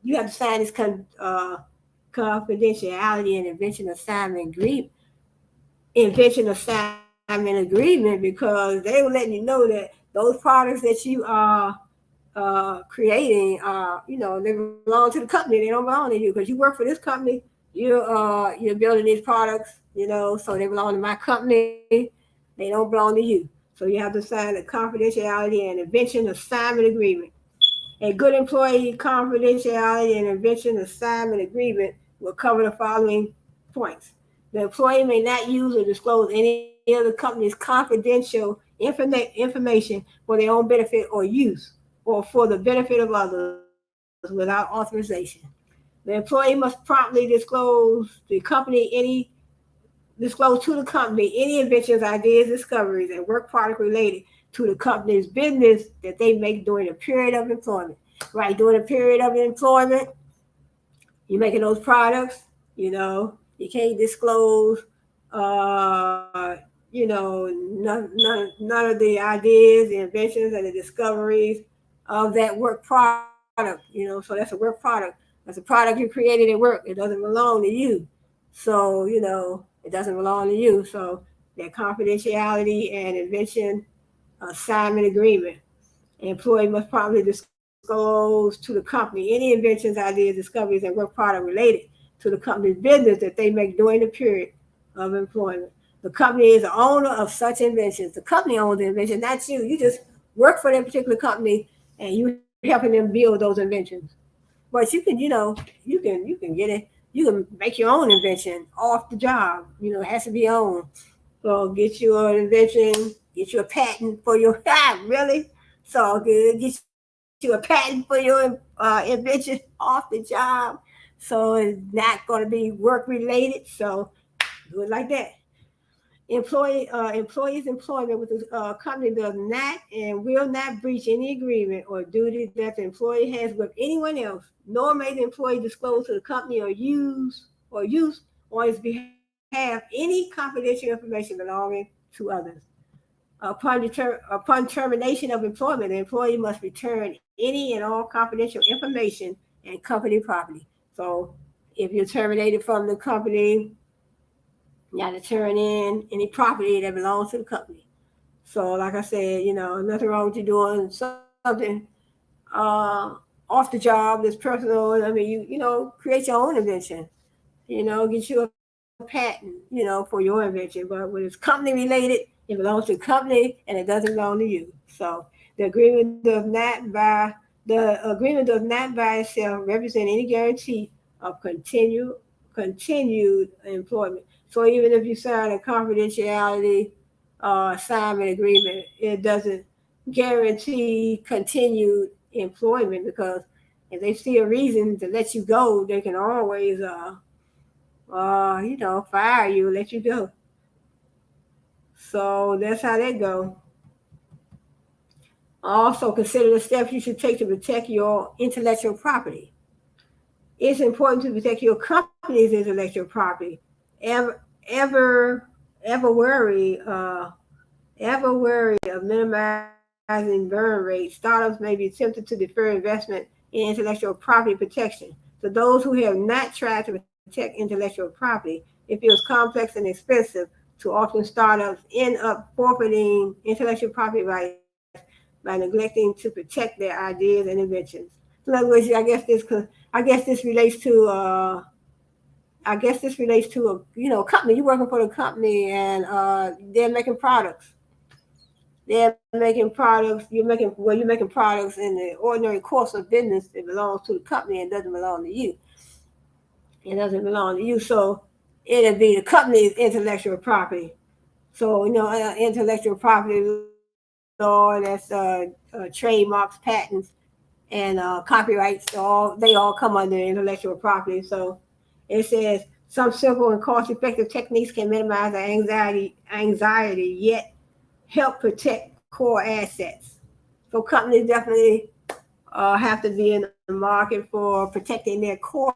[SPEAKER 1] you have to sign this confidentiality and invention assignment agreement because they will letting you know that those products that you are creating they belong to the company. They don't belong to you because you work for this company. You're building these products, so they belong to my company. They don't belong to you. So you have to sign a confidentiality and invention assignment agreement. A good employee confidentiality and invention assignment agreement will cover the following points. The employee may not use or disclose any of the company's confidential information for their own benefit or use, or for the benefit of others without authorization. The employee must promptly disclose to the company any inventions, ideas, discoveries, and work product related to the company's business that they make during the period of employment. Right, during the period of employment, you're making those products, you can't disclose, none of the ideas, the inventions, and the discoveries of that work product, so that's a work product. That's a product you created at work. It doesn't belong to you. So, it doesn't belong to you. So that confidentiality and invention assignment agreement. An employee must promptly disclose to the company any inventions, ideas, discoveries, and work product related to the company's business that they make during the period of employment. The company is the owner of such inventions. The company owns the invention, not you. You just work for that particular company and you helping them build those inventions. But you can, you can get it. You can make your own invention off the job. It has to be owned. So get you an invention, get you a patent for your really. So good. Get you a patent for your invention off the job. So it's not going to be work related. So do it like that. Employees' employment with the company does not and will not breach any agreement or duty that the employee has with anyone else, nor may the employee disclose to the company or use on his behalf any confidential information belonging to others. Upon termination of employment, the employee must return any and all confidential information and company property. So if you're terminated from the company, you got to turn in any property that belongs to the company. So, like I said, nothing wrong with you doing something off the job that's personal. I mean, create your own invention. Get you a patent, for your invention. But when it's company related, it belongs to the company and it doesn't belong to you. So the agreement does not by itself represent any guarantee of continued employment. So even if you sign a confidentiality assignment agreement, it doesn't guarantee continued employment because if they see a reason to let you go, they can always fire you, let you go. So that's how that go. Also, consider the steps you should take to protect your intellectual property. It's important to protect your company's intellectual property. Ever, ever, ever worry, ever worry of minimizing burn rates. Startups may be tempted to defer investment in intellectual property protection. So those who have not tried to protect intellectual property, it feels complex and expensive. Too often, startups end up forfeiting intellectual property rights by neglecting to protect their ideas and inventions. So in other words, I guess this relates to a company. You're working for the company and they're making products. They're making products. You're making products in the ordinary course of business that belongs to the company and doesn't belong to you. It doesn't belong to you. So it'll be the company's intellectual property. So intellectual property law, that's trademarks, patents, and copyrights. They all come under intellectual property. So it says some simple and cost-effective techniques can minimize the anxiety, yet help protect core assets. So companies definitely have to be in the market for protecting their core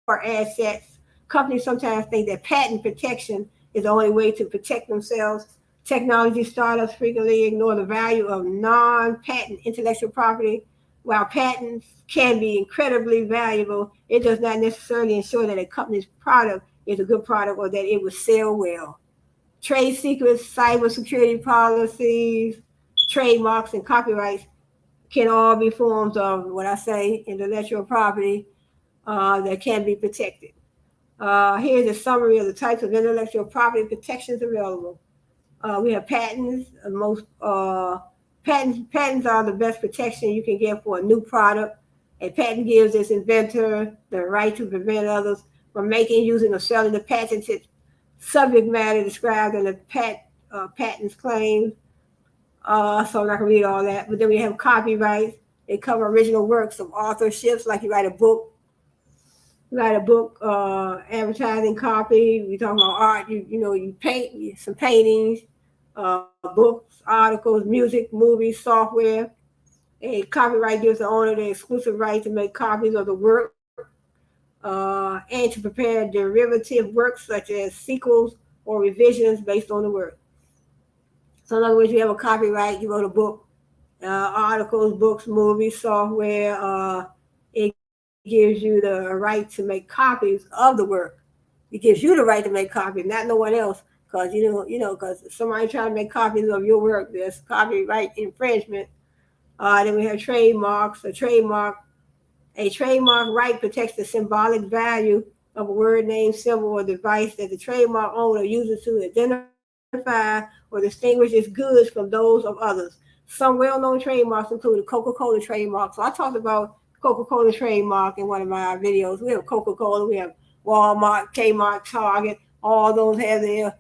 [SPEAKER 1] assets. Companies sometimes think that patent protection is the only way to protect themselves. Technology startups frequently ignore the value of non-patent intellectual property. While patents can be incredibly valuable, it does not necessarily ensure that a company's product is a good product or that it will sell well. Trade secrets, cybersecurity policies, trademarks, and copyrights can all be forms of what I say intellectual property that can be protected. Here's a summary of the types of intellectual property protections available. We have patents. Patents are the best protection you can get for a new product. A patent gives its inventor the right to prevent others from making, using, or selling the patented subject matter described in the patents claims. So I'm not gonna read all that. But then we have copyrights. They cover original works of authorships, like you write a book, advertising copy. We talking about art. You paint some paintings, books, articles, music, movies, software. A copyright gives the owner the exclusive right to make copies of the work and to prepare derivative works such as sequels or revisions based on the work. So in other words, you have a copyright. You wrote a book, articles, books, movies, software. It gives you the right to make copies of the work. It gives you the right to make copies, not no one else. Because because somebody trying to make copies of your work, there's copyright infringement. Then we have trademarks. A trademark right protects the symbolic value of a word, name, symbol, or device that the trademark owner uses to identify or distinguish its goods from those of others. Some well-known trademarks include the Coca-Cola trademark. So I talked about Coca-Cola trademark in one of my videos. We have Coca-Cola, we have Walmart, Kmart, Target. All those have their,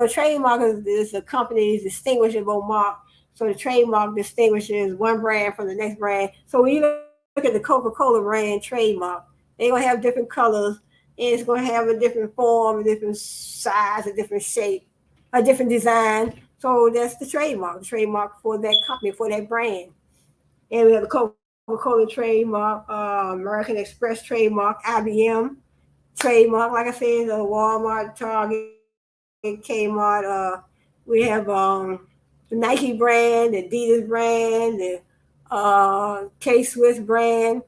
[SPEAKER 1] trademark is a company's distinguishable mark. So the trademark distinguishes one brand from the next brand. So when you look at the Coca-Cola brand trademark, they're gonna have different colors, and it's gonna have a different form, a different size, a different shape, a different design. So that's the trademark for that company, for that brand. And we have the Coca-Cola trademark, American Express trademark, IBM trademark, like I said, Walmart, Target, Kmart. We have the Nike brand, the Adidas brand, the K-Swiss brand.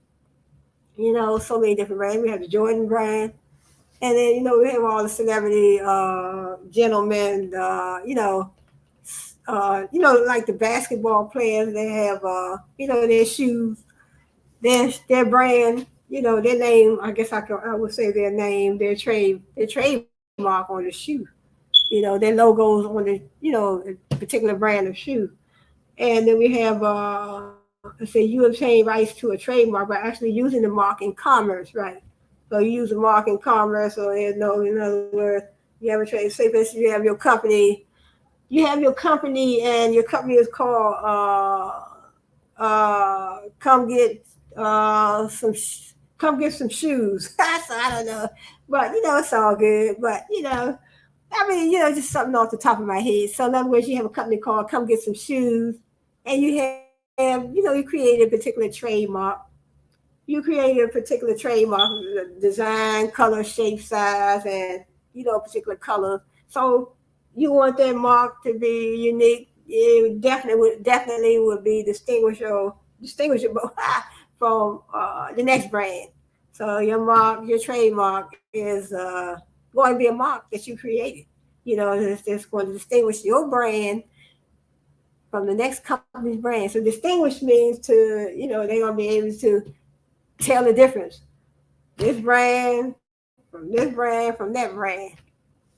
[SPEAKER 1] So many different brands. We have the Jordan brand. And then, we have all the celebrity gentlemen, like the basketball players. They have, their shoes, their brand, their name. I guess I would say their name, their trademark on the shoe. Their logos on the particular brand of shoe. And then we have, let's say you obtain rights to a trademark by actually using the mark in commerce, right? So you use a mark in commerce, or in other words, you have a trade. Say, for instance, you have your company, and your company is called come get some come get some shoes. So I don't know, but it's all good. But I mean, just something off the top of my head. So in other words, you have a company called Come Get Some Shoes, and you have, you created a particular trademark. You created a particular trademark, design, color, shape, size, and a particular color. So you want that mark to be unique. It definitely would be distinguishable from the next brand. So your trademark is going to be a mark that you created. It's going to distinguish your brand from the next company's brand. So distinguish means they're going to be able to tell the difference. This brand from this brand from that brand.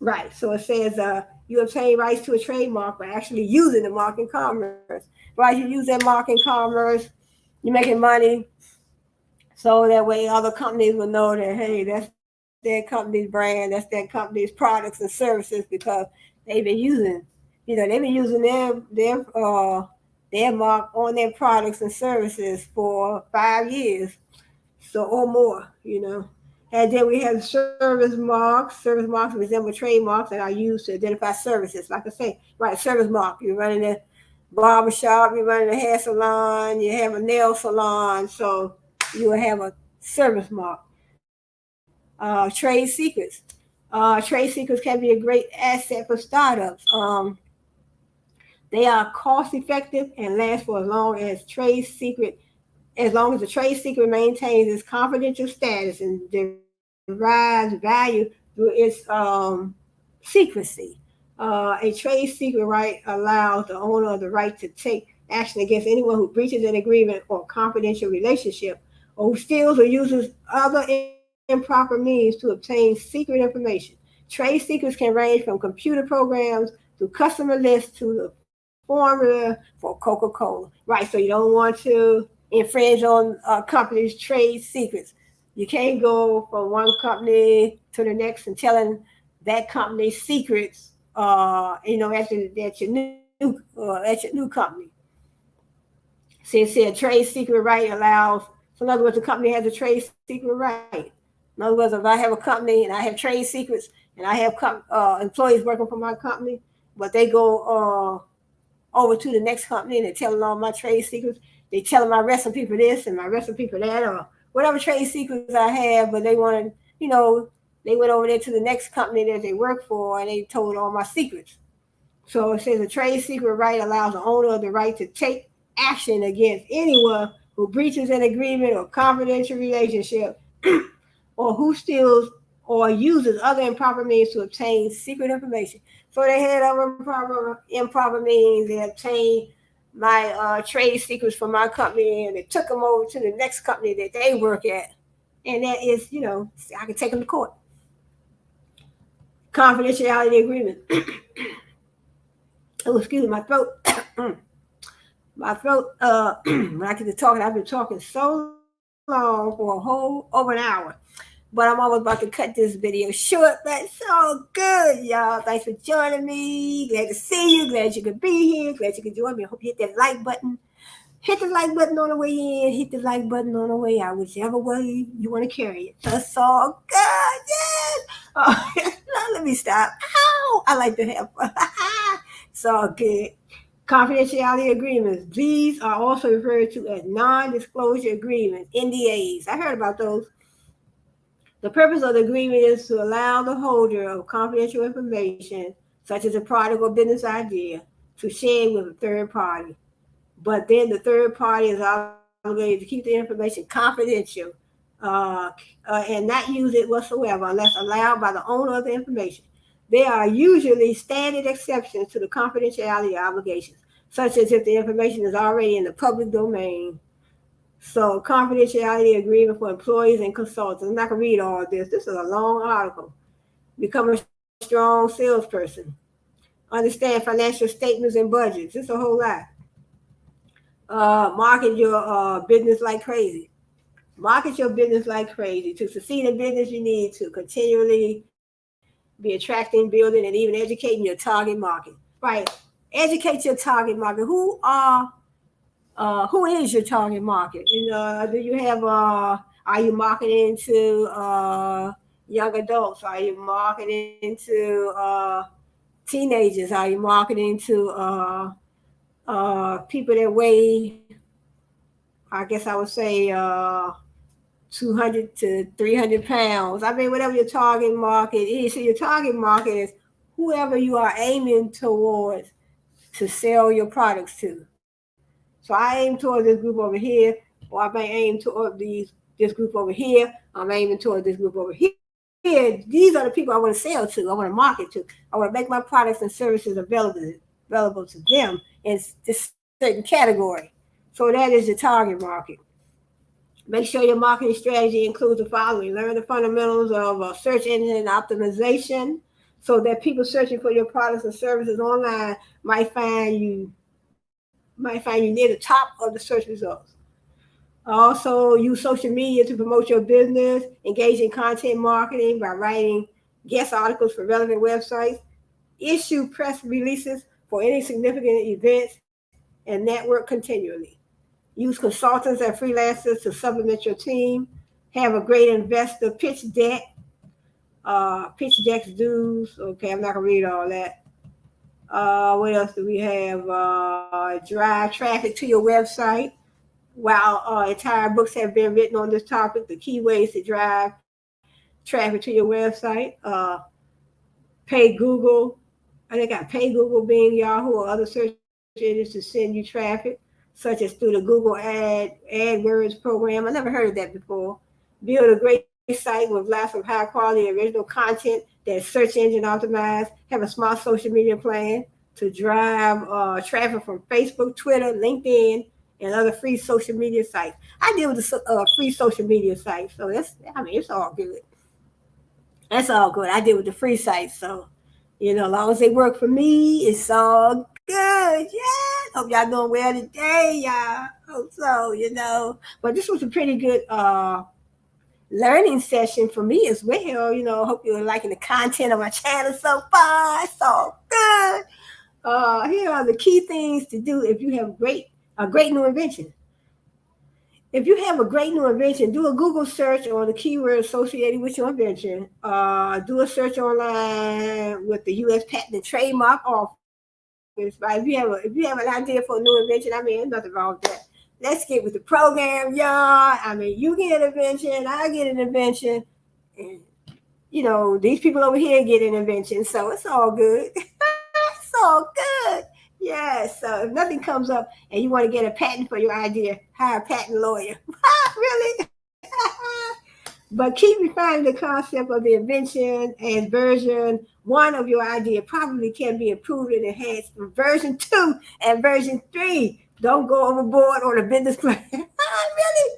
[SPEAKER 1] Right. So it says you obtain rights to a trademark by actually using the mark in commerce. Right. You use that mark in commerce, you're making money. So that way other companies will know that, hey, that's their company's brand, that's their company's products and services because they've been using their mark on their products and services for 5 years. So or more. And then we have service marks. Service marks resemble trademarks that are used to identify services. Like I say, right, service mark. You're running a barbershop, you're running a hair salon, you have a nail salon, so you will have a service mark. Trade secrets. Trade secrets can be a great asset for startups. They are cost effective and last for as long as the trade secret maintains its confidential status and derives value through its secrecy. A trade secret right allows the owner of the right to take action against anyone who breaches an agreement or confidential relationship, or who steals or uses other improper means to obtain secret information. Trade secrets can range from computer programs to customer lists to the formula for Coca-Cola. Right, so you don't want to infringe on a company's trade secrets. You can't go from one company to the next and telling that company's secrets, at your new company. See, it said trade secret right allows. So in other words, the company has a trade secret right. In other words, if I have a company and I have trade secrets and I have employees working for my company, but they go over to the next company and they're telling all my trade secrets. They telling my recipe for this and my recipe for that, or whatever trade secrets I have, but they went over there to the next company that they work for and they told all my secrets. So it says a trade secret right allows the owner of the right to take action against anyone who breaches an agreement or confidential relationship or who steals or uses other improper means to obtain secret information. So they had other improper means. They obtained my trade secrets from my company and they took them over to the next company that they work at. And that is, I can take them to court. Confidentiality agreement. Oh, excuse me, my throat. My throat, when I get to talking, I've been talking so long for over an hour. But I'm almost about to cut this video short. But so good, y'all. Thanks for joining me. Glad to see you. Glad you could be here. Glad you could join me. I hope you hit that like button. Hit the like button on the way in. Hit the like button on the way out. Whichever way you want to carry it. That's all good. Yes. Now let me stop. Ow. I like to have fun. It's all good. Confidentiality agreements. These are also referred to as non-disclosure agreements, NDAs. I heard about those. The purpose of the agreement is to allow the holder of confidential information, such as a product or business idea, to share with a third party. But then the third party is obligated to keep the information confidential and not use it whatsoever unless allowed by the owner of the information. There are usually standard exceptions to the confidentiality obligations, such as if the information is already in the public domain. So, confidentiality agreement for employees and consultants. I'm not going to read all this. This is a long article. Become a strong salesperson. Understand financial statements and budgets. It's a whole lot. Market your business like crazy. Market your business like crazy. To succeed in business, you need to continually be attracting, building, and even educating your target market. Right. Educate your target market. Who is your target market? Do you have are you marketing to young adults? Are you marketing to teenagers? Are you marketing to people that weigh, I guess I would say, 200 to 300 pounds? I mean, whatever your target market is. So your target market is whoever you are aiming towards to sell your products to. So I aim toward this group over here, or I may aim toward this group over here. I'm aiming toward this group over here. These are the people I want to sell to. I want to market to. I want to make my products and services available to them in this certain category. So that is the target market. Make sure your marketing strategy includes the following: learn the fundamentals of search engine optimization, so that people searching for your products and services online might find you near the top of the search results. Also, use social media to promote your business. Engage in content marketing by writing guest articles for relevant websites. Issue press releases for any significant events and network continually. Use consultants and freelancers to supplement your team. Have a great investor pitch deck. Pitch decks dues. Okay, I'm not gonna read all that. What else do we have? Drive traffic to your website. While entire books have been written on this topic, the key ways to drive traffic to your website. Pay Google. I think I pay Google, Bing, Yahoo, or other search engines to send you traffic, such as through the Google AdWords program. I never heard of that before. Build a great site with lots of high quality original content that's search engine optimized. Have a smart social media plan to drive traffic from Facebook, Twitter, LinkedIn, and other free social media sites. I deal with the free social media sites, so it's all good. That's all good. I deal with the free sites, so as long as they work for me, it's all good. Yeah. Hope y'all doing well today, y'all. Hope so. But this was a pretty good learning session for me as well. Hope you're liking the content of my channel so far. It's all good. Here are the key things to do if you have a great new invention. If you have a great new invention, do a Google search on the keyword associated with your invention. Do a search online with the U.S. Patent and Trademark Office. Right? If you have an idea for a new invention, there's nothing wrong with that. Let's get with the program, y'all. You get an invention, I get an invention, and these people over here get an invention, so it's all good. It's all good. Yes. So if nothing comes up and you want to get a patent for your idea, hire a patent lawyer. Really? But keep refining the concept of the invention, as version 1 of your idea probably can be improved and enhanced from version 2 and version 3. Don't go overboard on a business plan. Really?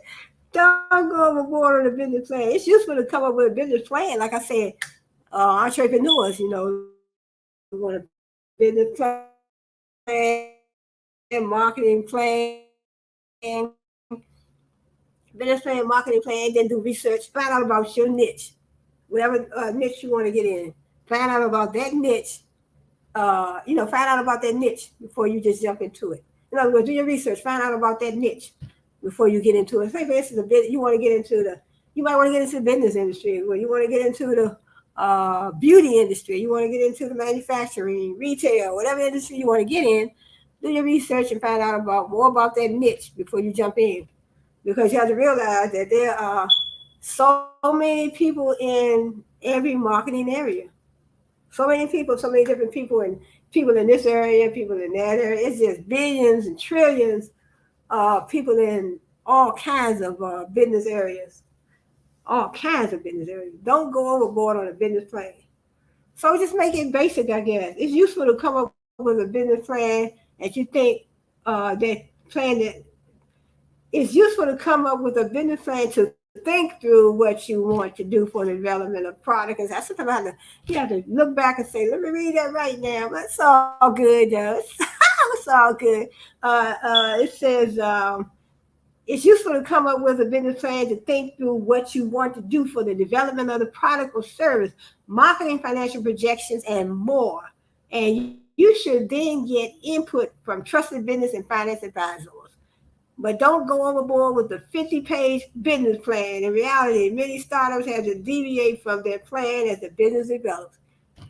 [SPEAKER 1] Don't go overboard on a business plan. It's useful to come up with a business plan. Like I said, entrepreneurs, want a business plan, marketing plan, business plan, marketing plan, then do research, find out about your niche, whatever niche you want to get in. Find out about that niche. Find out about that niche before you just jump into it. In other words, do your research, find out about that niche before you get into it. Say, for instance, you might want to get into the business industry, or you want to get into the beauty industry, you want to get into the manufacturing, retail, whatever industry you want to get in. Do your research and find out more about that niche before you jump in, because you have to realize that there are so many people in every marketing area. So many people, so many different people, and people in this area, people in that area. It's just billions and trillions of people in all kinds of business areas. All kinds of business areas. Don't go overboard on a business plan. So just make it basic, I guess. It's useful to come up with a business plan that you think it's useful to come up with a business plan to think through what you want to do for the development of product. And that's sometimes you have to look back and say, let me read that right now. That's all good, though. It's all good. It says it's useful to come up with a business plan to think through what you want to do for the development of the product or service, marketing, financial projections, and more. And you should then get input from trusted business and finance advisors. But don't go overboard with the 50-page business plan. In reality, many startups have to deviate from their plan as the business develops.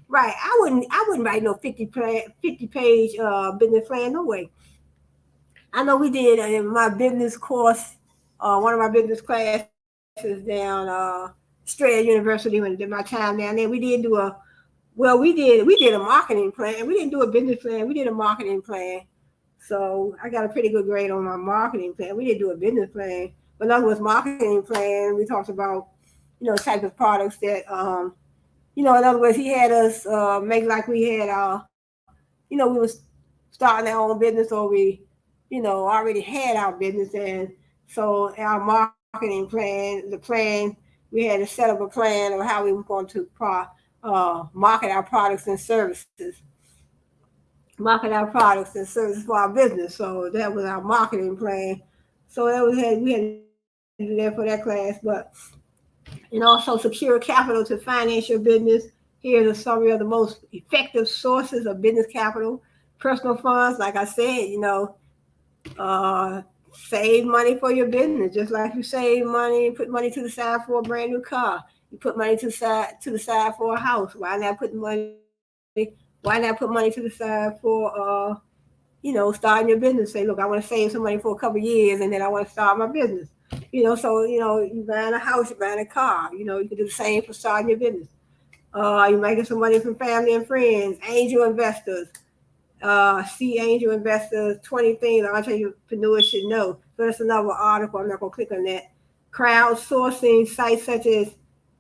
[SPEAKER 1] Right. I wouldn't write no 50-page business plan, no way. I know we did in my business course, one of my business classes down Strayer University when I did my time down there. We did a marketing plan. We didn't do a business plan. We did a marketing plan. So I got a pretty good grade on my marketing plan. We didn't do a business plan, but in other words, marketing plan. We talked about, type of products that, in other words, he had us make like we had, we was starting our own business, or we, already had our business, and so our marketing plan, the plan, we had to set up a plan of how we were going to market our products and services, for our business. So that was our marketing plan. So that we had to do that for that class, and also secure capital to finance your business. Here's a summary of the most effective sources of business capital. Personal funds, like I said, uh, save money for your business, just like you save money, put money to the side for a brand new car. You put money to the side for a house. Why not put money to the side for starting your business? Say, look, I want to save some money for a couple of years, and then I want to start my business. You buying a house, you buying a car. You can do the same for starting your business. You're making some money from family and friends, angel investors. See angel investors, 20 things entrepreneurs should know. So that's another article. I'm not going to click on that. Crowdsourcing sites such as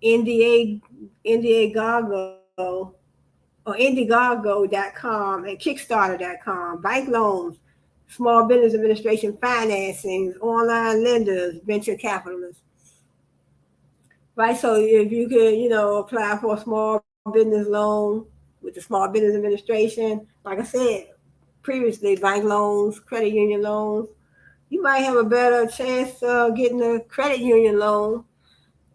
[SPEAKER 1] Indiegogo or Indiegogo.com and Kickstarter.com, bank loans, small business administration financings, online lenders, venture capitalists. Right, so if you could, apply for a small business loan with the Small Business Administration, like I said previously, bank loans, credit union loans, you might have a better chance of getting a credit union loan.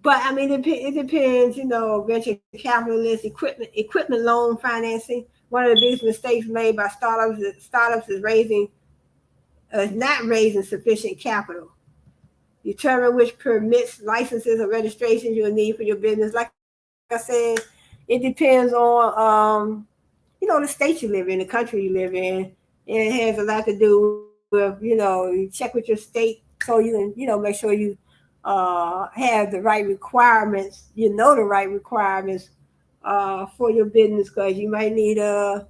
[SPEAKER 1] But I mean, it depends. Venture capitalists, equipment loan financing. One of the biggest mistakes made by startups is not raising sufficient capital. Determine which permits, licenses, or registrations you'll need for your business. Like I said, it depends on the state you live in, the country you live in. It has a lot to do with you check with your state so you can make sure you have the right requirements. The right requirements for your business, because you might need what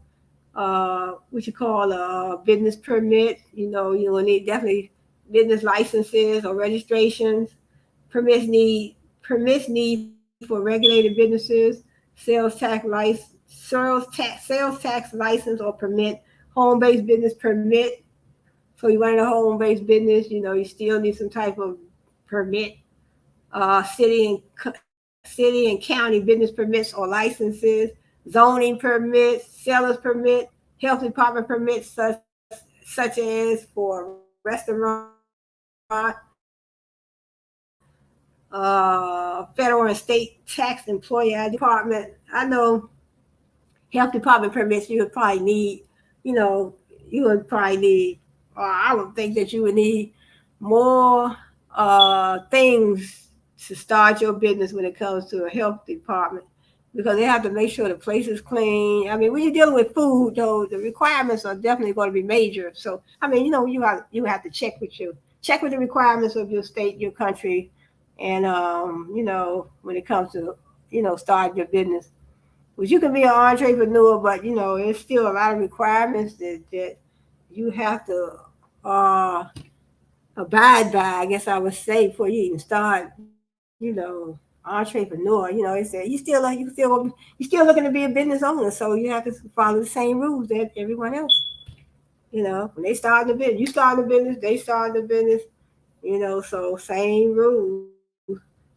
[SPEAKER 1] you call a business permit. You will need definitely business licenses or registrations. Permits need for regulated businesses, sales tax license or permit, home based business permit. So you run a home based business, you still need some type of permit. City and county business permits or licenses, zoning permits, seller's permit, health department permits such as for restaurant, federal and state tax employee department. I know health department permits you would probably need, you know, you would probably need, or I would think that you would need more things to start your business when it comes to a health department, because they have to make sure the place is clean. I mean, when you're dealing with food, though, the requirements are definitely going to be major. So, I mean, you have to check with the requirements of your state, your country, and when it comes to starting your business. But you can be an entrepreneur, but it's still a lot of requirements that you have to uh, abide by. I guess I would say before you even start, entrepreneur. It's you still looking to be a business owner, so you have to follow the same rules that everyone else. When they start the business, you start the business, they start the business. So same rules.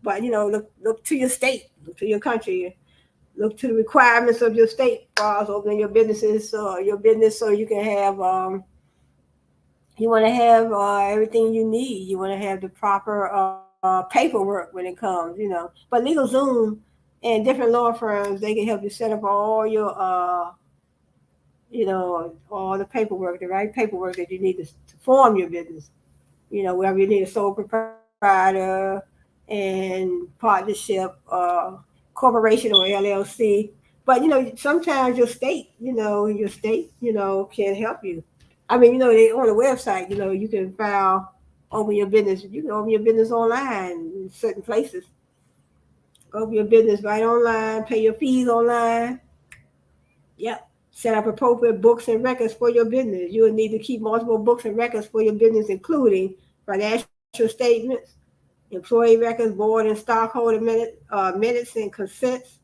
[SPEAKER 1] But look to your state, look to your country, look to the requirements of your state as far as opening your business, so you can have you want to have everything you need. You want to have the proper paperwork when it comes. But LegalZoom and different law firms, they can help you set up all your all the paperwork, the right paperwork that you need to form your business. wherever you need a sole proprietor and partnership, corporation or LLC. But sometimes your state can help you. I mean, they on the website, you can file open your business. You can open your business online in certain places. Open your business right online, pay your fees online. Yep. Set up appropriate books and records for your business. You will need to keep multiple books and records for your business, including financial statements, employee records, board and stockholder minutes and consents,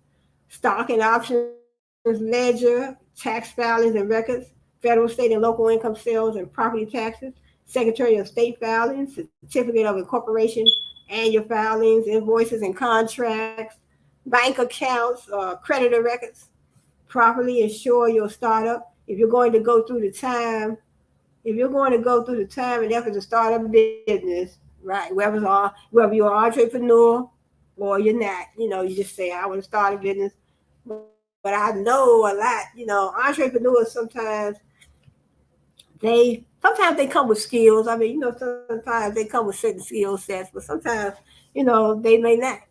[SPEAKER 1] stock and options ledger, tax filings and records, federal, state, and local income sales and property taxes, Secretary of State filings, certificate of incorporation, annual filings, invoices and contracts, bank accounts, creditor records. Properly insure your startup. If you're going to go through the time and effort to start a business, right? Whether you're an entrepreneur or you're not, you just say, I want to start a business. But I know a lot, entrepreneurs sometimes they come with skills. I mean, sometimes they come with certain skill sets, but sometimes, they may not.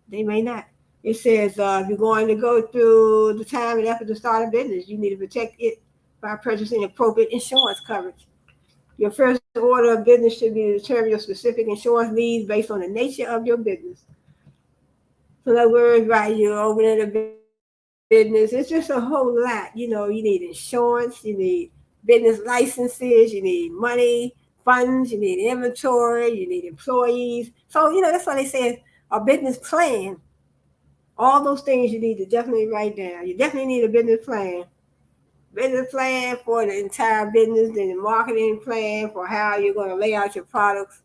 [SPEAKER 1] They may not. It says if you're going to go through the time and effort to start a business, you need to protect it by purchasing appropriate insurance coverage. Your first order of business should be to determine your specific insurance needs based on the nature of your business. So, in other words, right, you're opening a business. It's just a whole lot. You need insurance, you need business licenses, you need money, funds, you need inventory, you need employees. So, that's why they say a business plan. All those things you need to definitely write down. You definitely need a business plan. Business plan for the entire business, then the marketing plan for how you're going to lay out your products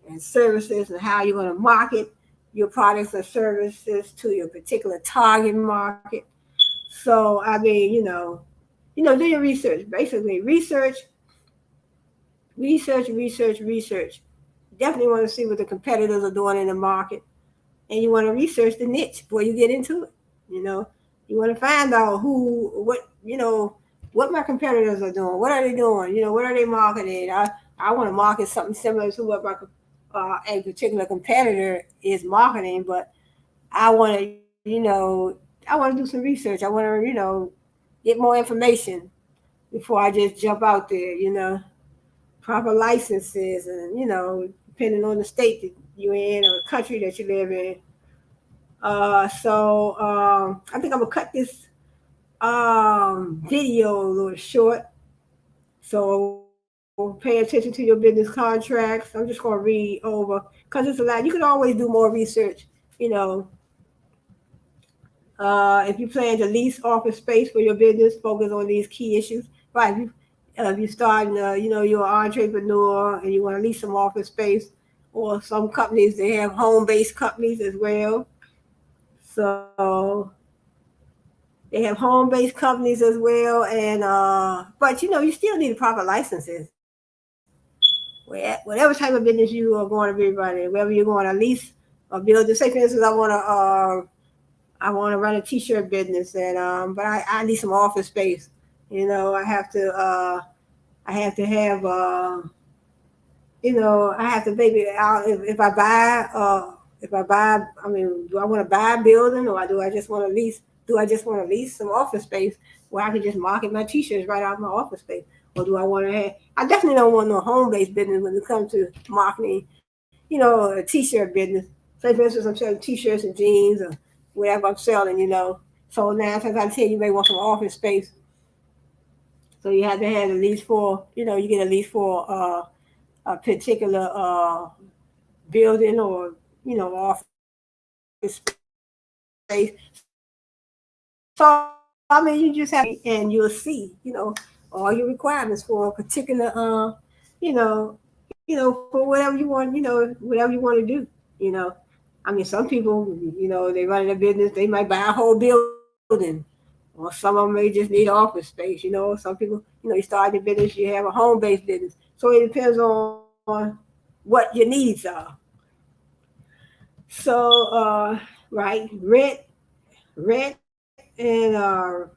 [SPEAKER 1] and services and how you're going to market your products or services to your particular target market. So I mean, do your research. Basically, research. Definitely want to see what the competitors are doing in the market, and you want to research the niche before you get into it. You know, you want to find out what my competitors are doing. What are they doing? What are they marketing? I want to market something similar to what my a particular competitor is marketing, but I want to, I want to do some research. I want to, get more information before I just jump out there. Proper licenses, and depending on the state that you're in or the country that you live in. So I think I'm gonna cut this video a little short. So pay attention to your business contracts. I'm just gonna read over because it's a lot. You can always do more research. You know, if you plan to lease office space for your business, focus on these key issues. Right. If you're starting, you're an entrepreneur and you want to lease some office space, or some companies, they have home-based companies as well. So they have home-based companies as well, and but you still need proper licenses. Whatever type of business you are going to be running, whether you're going to lease or build. Say, for instance, I want to run a T-shirt business, and but I need some office space. I have to have I have to maybe out if I buy. I mean, do I want to buy a building, or do I just want to lease? Do I just want to lease some office space where I can just market my T-shirts right out of my office space? Or do I want to have? I definitely don't want no home-based business when it comes to marketing. A T-shirt business. Say, for instance, I'm selling T-shirts and jeans or whatever I'm selling. So now, since I tell you, may want some office space, so you have to have at least for you get at least for a particular building, or office space. So I mean, you just have to and you'll see all your requirements for a particular for whatever you want, whatever you want to do. you know I mean, some people, they run a business, they might buy a whole building, or some of them may just need office space. Some people, you start a business, you have a home-based business, so it depends on what your needs are. So, right, rent, and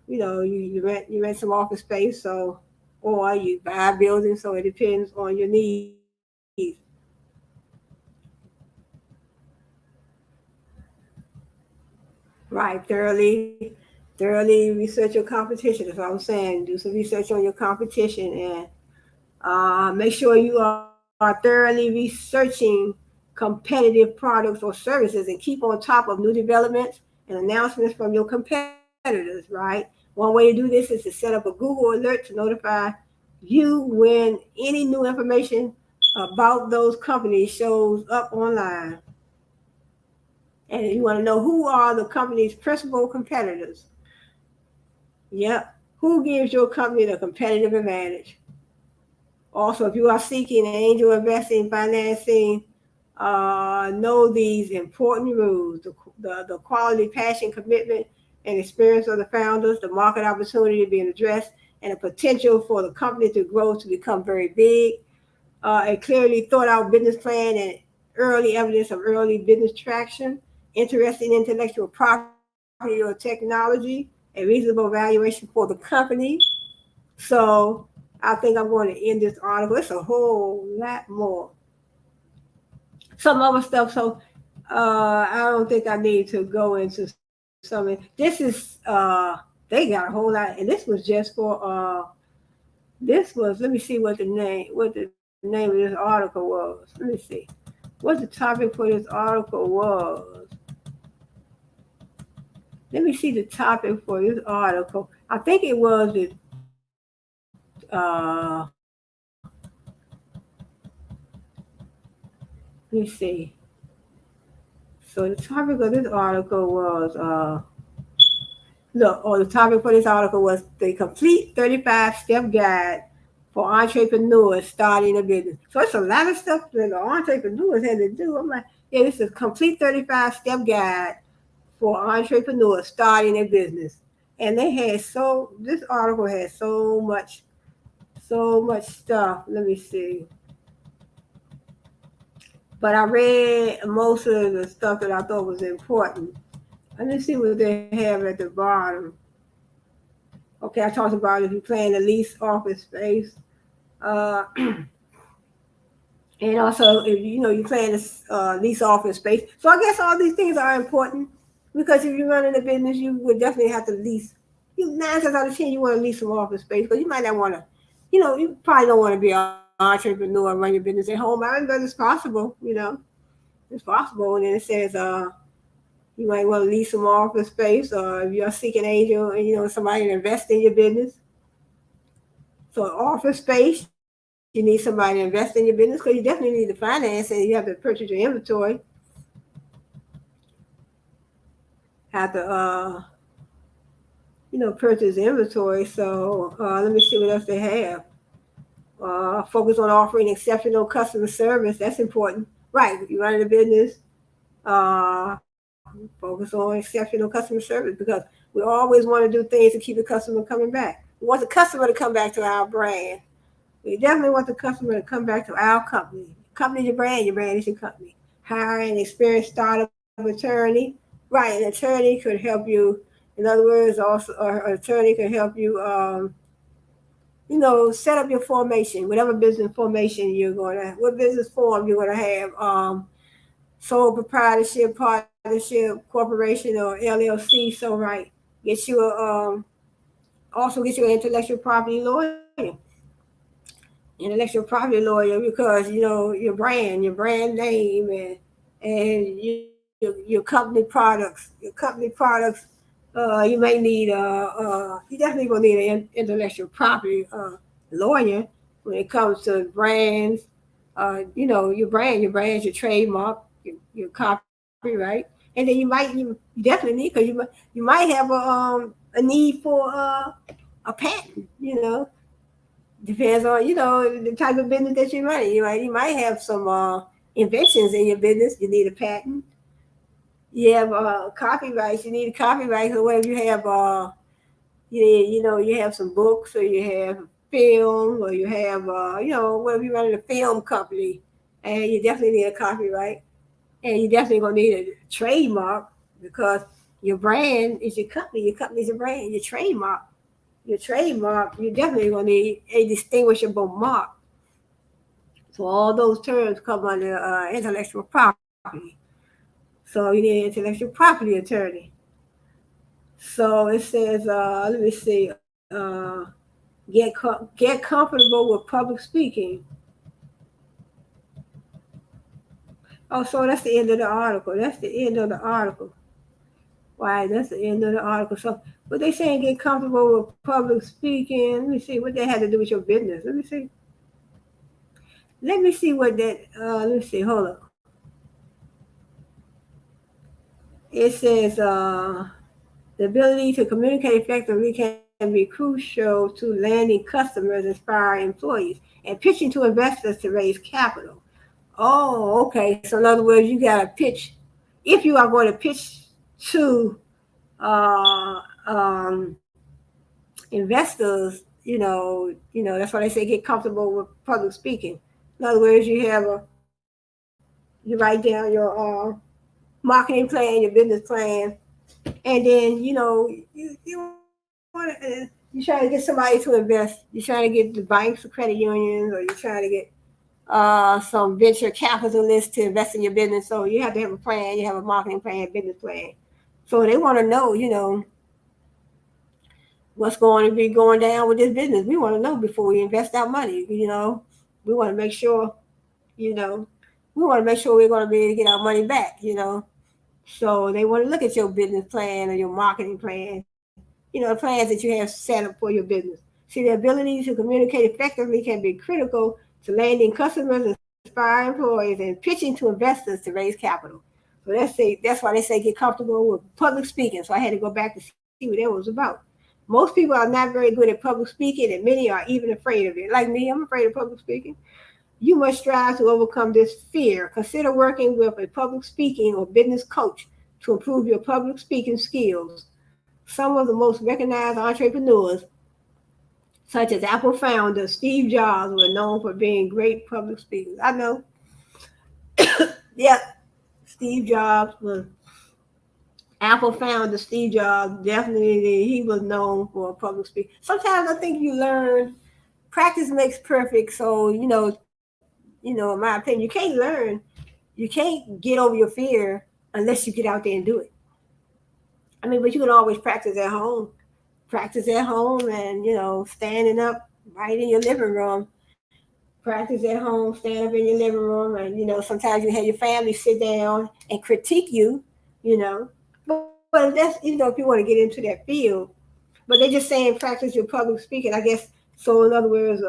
[SPEAKER 1] you rent some office space, or you buy a building. So it depends on your needs. Right, thoroughly research your competition. That's what I'm saying. Do some research on your competition and make sure you are thoroughly researching competitive products or services and keep on top of new developments and announcements from your competitors, right? One way to do this is to set up a Google alert to notify you when any new information about those companies shows up online. And you want to know who are the company's principal competitors. Yep. Who gives your company the competitive advantage? Also, if you are seeking angel investing financing, know these important rules: the quality, passion, commitment, and experience of the founders, the market opportunity being addressed, and the potential for the company to grow to become very big, a clearly thought out business plan and early evidence of early business traction, interesting intellectual property or technology, a reasonable valuation for the company. So I think I'm going to end this article. It's a whole lot more. Some other stuff. So I don't think I need to go into some. This is they got a whole lot, and this was just for this was. Let me see what the name of this article was. Let me see what the topic for this article was. Let me see the topic for this article. I think it was let me see. So the topic of this article was the topic for this article was the complete 35-step guide for entrepreneurs starting a business. So it's a lot of stuff that the entrepreneurs had to do. I'm like, yeah, this is a complete 35-step guide for entrepreneurs starting a business. And they had this article had so much stuff. Let me see. But I read most of the stuff that I thought was important. Let me see what they have at the bottom. Okay, I talked about if you plan to lease office space, uh, and also if you plan to lease office space. So I guess all these things are important because if you're running a business, you would definitely have to lease. You 9 times out of 10, you want to lease some office space because you might not want to. You probably don't want to be an entrepreneur and run your business at home. I mean, but it's possible. It's possible. And then it says, you might want to lease some office space, or if you're seeking angel and somebody to invest in your business. So office space, you need somebody to invest in your business because you definitely need the finance and you have to purchase your inventory. Have to purchase inventory. So let me see what else they have. Focus on offering exceptional customer service. That's important. Right, you running a business. Uh, Focus on exceptional customer service because we always want to do things to keep the customer coming back. We want the customer to come back to our brand. We definitely want the customer to come back to our company. Company is your brand is your company. Hire an experienced startup attorney. Right, an attorney could help you. In other words, also an attorney could help you. Set up your formation, whatever business formation what business form you're gonna have. Sole proprietorship, partnership, corporation, or LLC. So right, get you a also get you an intellectual property lawyer because your brand name and your company products. You may need you definitely gonna need an intellectual property lawyer when it comes to brands. Your brand's your trademark, your copyright, and then you definitely need because you might have a need for a patent. Depends on the type of business that you're running. You might have some inventions in your business. You need a patent. You have copyrights. You need a copyright. So whatever you have, you have some books, or you have film, or you have whatever you run a film company, and you definitely need a copyright, and you definitely gonna need a trademark because your brand is your company. Your company is your brand. Your trademark, you're definitely going to need a distinguishable mark. So all those terms come under intellectual property. So you need an intellectual property attorney. So it says, let me see, get comfortable with public speaking. Oh, so that's the end of the article. That's the end of the article. Why? That's the end of the article. So, what they saying, get comfortable with public speaking. Let me see what that had to do with your business. Let me see. Let me see what that. Let me see. Hold up. It says the ability to communicate effectively can be crucial to landing customers, inspiring employees, and pitching to investors to raise capital. Oh, okay. So in other words, you got to pitch. If you are going to pitch to investors, that's why they say get comfortable with public speaking. In other words, you write down your marketing plan, your business plan, and then you're trying to get somebody to invest. You're trying to get the banks or credit unions, or you're trying to get some venture capitalists to invest in your business. So you have to have a plan. You have a marketing plan, business plan. So they want to know, what's going to be going down with this business. We want to know before we invest our money. We want to make sure, you know, we want to make sure we're going to be able to get our money back. So they want to look at your business plan or your marketing plan, the plans that you have set up for your business. See, the ability to communicate effectively can be critical to landing customers, inspiring employees, and pitching to investors to raise capital. So that's why they say get comfortable with public speaking. So I had to go back to see what that was about. Most people are not very good at public speaking, and many are even afraid of it. Like me, I'm afraid of public speaking. You must strive to overcome this fear. Consider working with a public speaking or business coach to improve your public speaking skills. Some of the most recognized entrepreneurs, such as Apple founder Steve Jobs, were known for being great public speakers. I know. Yeah, Steve Jobs was Apple founder Steve Jobs. Definitely, he was known for public speaking. Sometimes I think you learn. Practice makes perfect. So in my opinion, you can't learn. You can't get over your fear unless you get out there and do it. I mean, but you can always practice at home. Practice at home and, standing up right in your living room. Practice at home, stand up in your living room. And, sometimes you have your family sit down and critique you, you know. But that's, if you want to get into that field. But they're just saying practice your public speaking, I guess. So, in other words,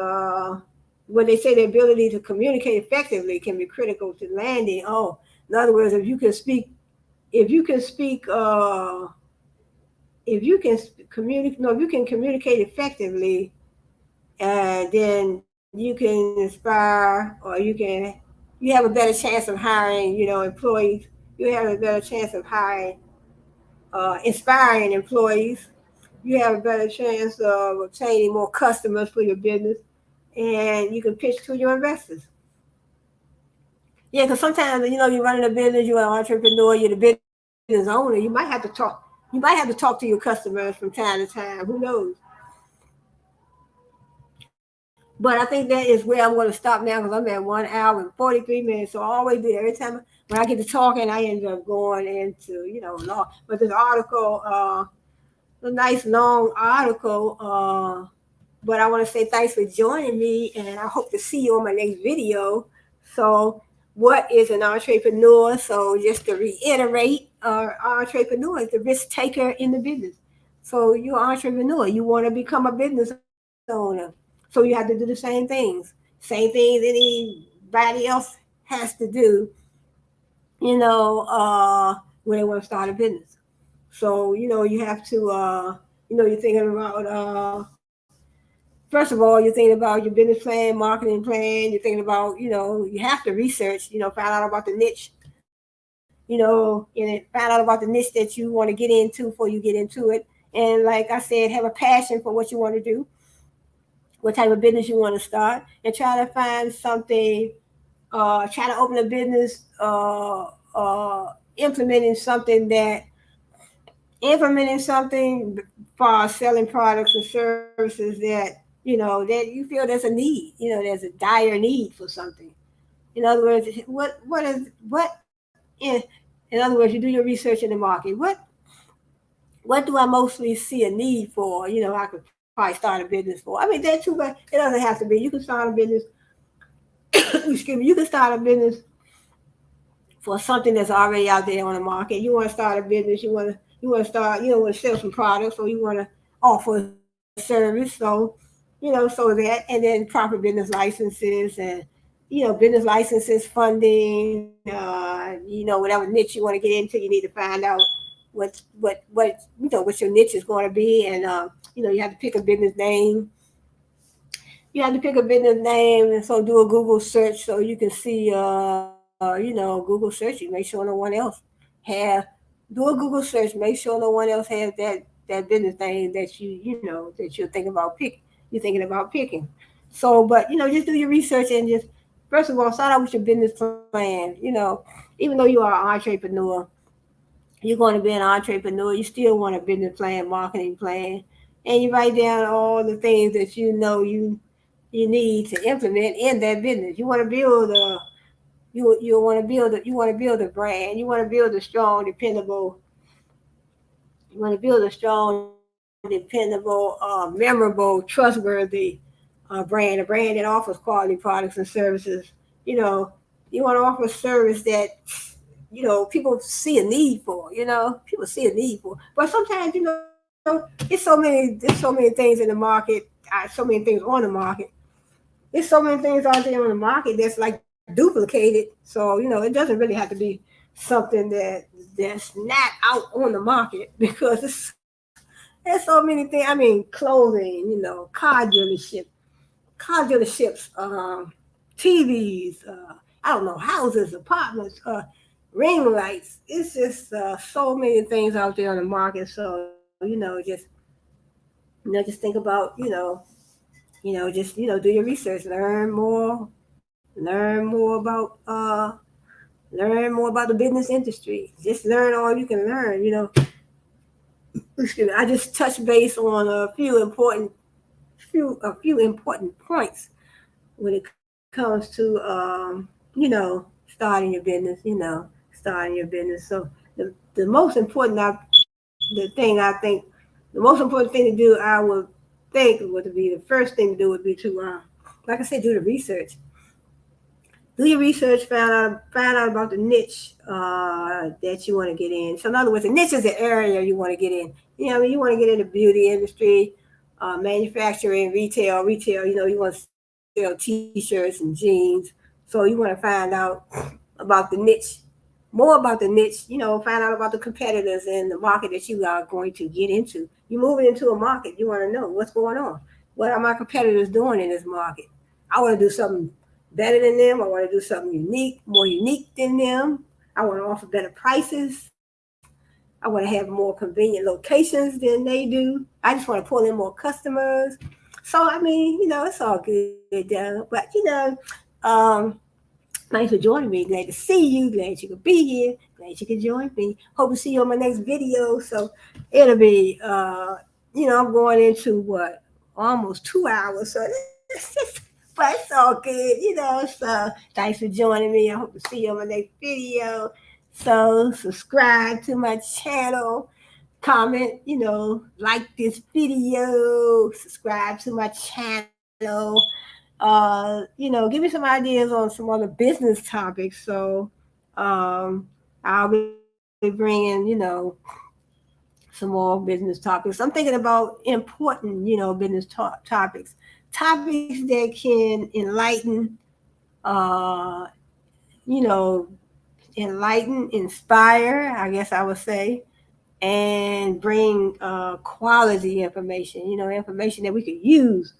[SPEAKER 1] when they say the ability to communicate effectively can be critical to landing. Oh, in other words, if you can speak, if you can communicate, no, if you can communicate effectively, then you can inspire, or you have a better chance of hiring, employees. You have a better chance of hiring, inspiring employees. You have a better chance of obtaining more customers for your business, and you can pitch to your investors. Yeah, because sometimes you're running a business, you're an entrepreneur, you're the business owner. You might have to talk to your customers from time to time. Who knows? But I think that is where I'm going to stop now because I'm at 1 hour and 43 minutes. So I always do that. Every time when I get to talking, I end up going into law. But this article, a nice long article. But I want to say thanks for joining me, and I hope to see you on my next video. So, what is an entrepreneur? So, just to reiterate, entrepreneur is the risk taker in the business. So, you're an entrepreneur. You want to become a business owner. So, you have to do the same things. Same things anybody else has to do, when they want to start a business. So, you have to, you're thinking about, first of all, you're thinking about your business plan, marketing plan. You're thinking about, you have to research, find out about the niche, and find out about the niche that you want to get into before you get into it. And like I said, have a passion for what you want to do, what type of business you want to start, and try to find something, try to open a business, implementing something that implementing something for selling products and services that you feel there's a need. There's a dire need for something. In other words, what in other words, you do your research in the market. what do I mostly see a need for? I could probably start a business for. I mean, that too, but it doesn't have to be. You can start a business. Excuse me. You can start a business for something that's already out there on the market. You want to start a business. You want to start. Want to sell some products, or you want to offer a service. So that, and then proper business licenses and business licenses, funding. Whatever niche you want to get into, you need to find out what your niche is going to be, and you have to pick a business name. You have to pick a business name, and so do a Google search so you can see, Google search. You make sure no one else have. Do a Google search. Make sure no one else has that business name that you're thinking about picking. You're thinking about picking. So, but just do your research and just first of all start out with your business plan. Even though you are an entrepreneur, you're going to be an entrepreneur. You still want a business plan, marketing plan, and you write down all the things that you need to implement in that business. You want to build a you want to build a brand. You want to build a strong, dependable. You want to build a strong, dependable, memorable, trustworthy brand. A brand that offers quality products and services. You know, you want to offer a service that people see a need for. People see a need for. But sometimes there's so many things in the market. So many things on the market. There's so many things out there on the market that's like duplicated. So it doesn't really have to be something that's not out on the market because there's so many things. I mean, clothing, car dealerships, TVs, I don't know, houses, apartments, ring lights. It's just so many things out there on the market. So just think about just do your research, learn more about learn more about the business industry. Just learn all you can learn. Excuse me. I just touched base on a few important points when it comes to starting your business. Starting your business. So the most important the thing I think the most important thing to do I would think would be the first thing to do would be to like I said, do the research. Do your research, find out about the niche that you want to get in. So in other words, the niche is the area you want to get in. You want to get in the beauty industry, manufacturing, retail. You want to sell T-shirts and jeans. So you want to find out about the niche, more about the niche. Find out about the competitors in the market that you are going to get into. You're moving into a market. You want to know what's going on. What are my competitors doing in this market? I want to do something better than them. I want to do something more unique than them. I want to offer better prices. I want to have more convenient locations than they do. I just want to pull in more customers. So I mean, it's all good, but um, thanks for joining me. Glad to see you. Glad you could be here. Glad you could join me. Hope to see you on my next video. So it'll be, I'm going into what almost 2 hours. So but it's all good, So thanks for joining me. I hope to see you on my next video. So subscribe to my channel, comment, like this video, subscribe to my channel. Give me some ideas on some other business topics. So I'll be bringing, some more business topics. I'm thinking about important, business topics. Topics that can uh, you know, inspire, I guess I would say, and bring quality information, information that we could use.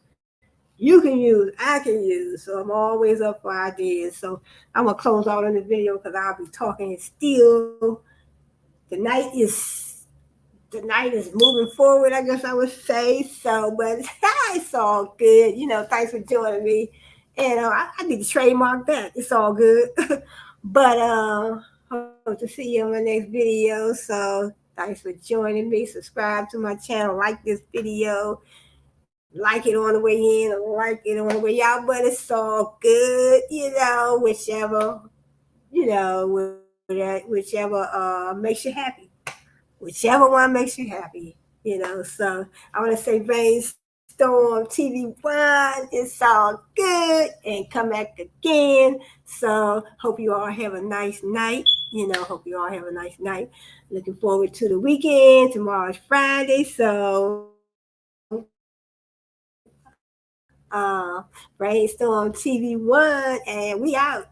[SPEAKER 1] You can use, I can use. So I'm always up for ideas. So I'm gonna close out on this video because I'll be talking still. The night is the night is moving forward, I guess I would say. So, but it's all good. Thanks for joining me. And I need to trademark that. It's all good. But hope to see you on my next video. So thanks for joining me. Subscribe to my channel. Like this video. Like it on the way in or like it on the way out. But it's all good. Whichever, whichever makes you happy. whichever one makes you happy, So I want to say Brainstorm TV One, it's all good, and come back again. So hope you all have a nice night. Hope you all have a nice night. Looking forward to the weekend. Tomorrow's Friday, so Brainstorm TV One, and we out.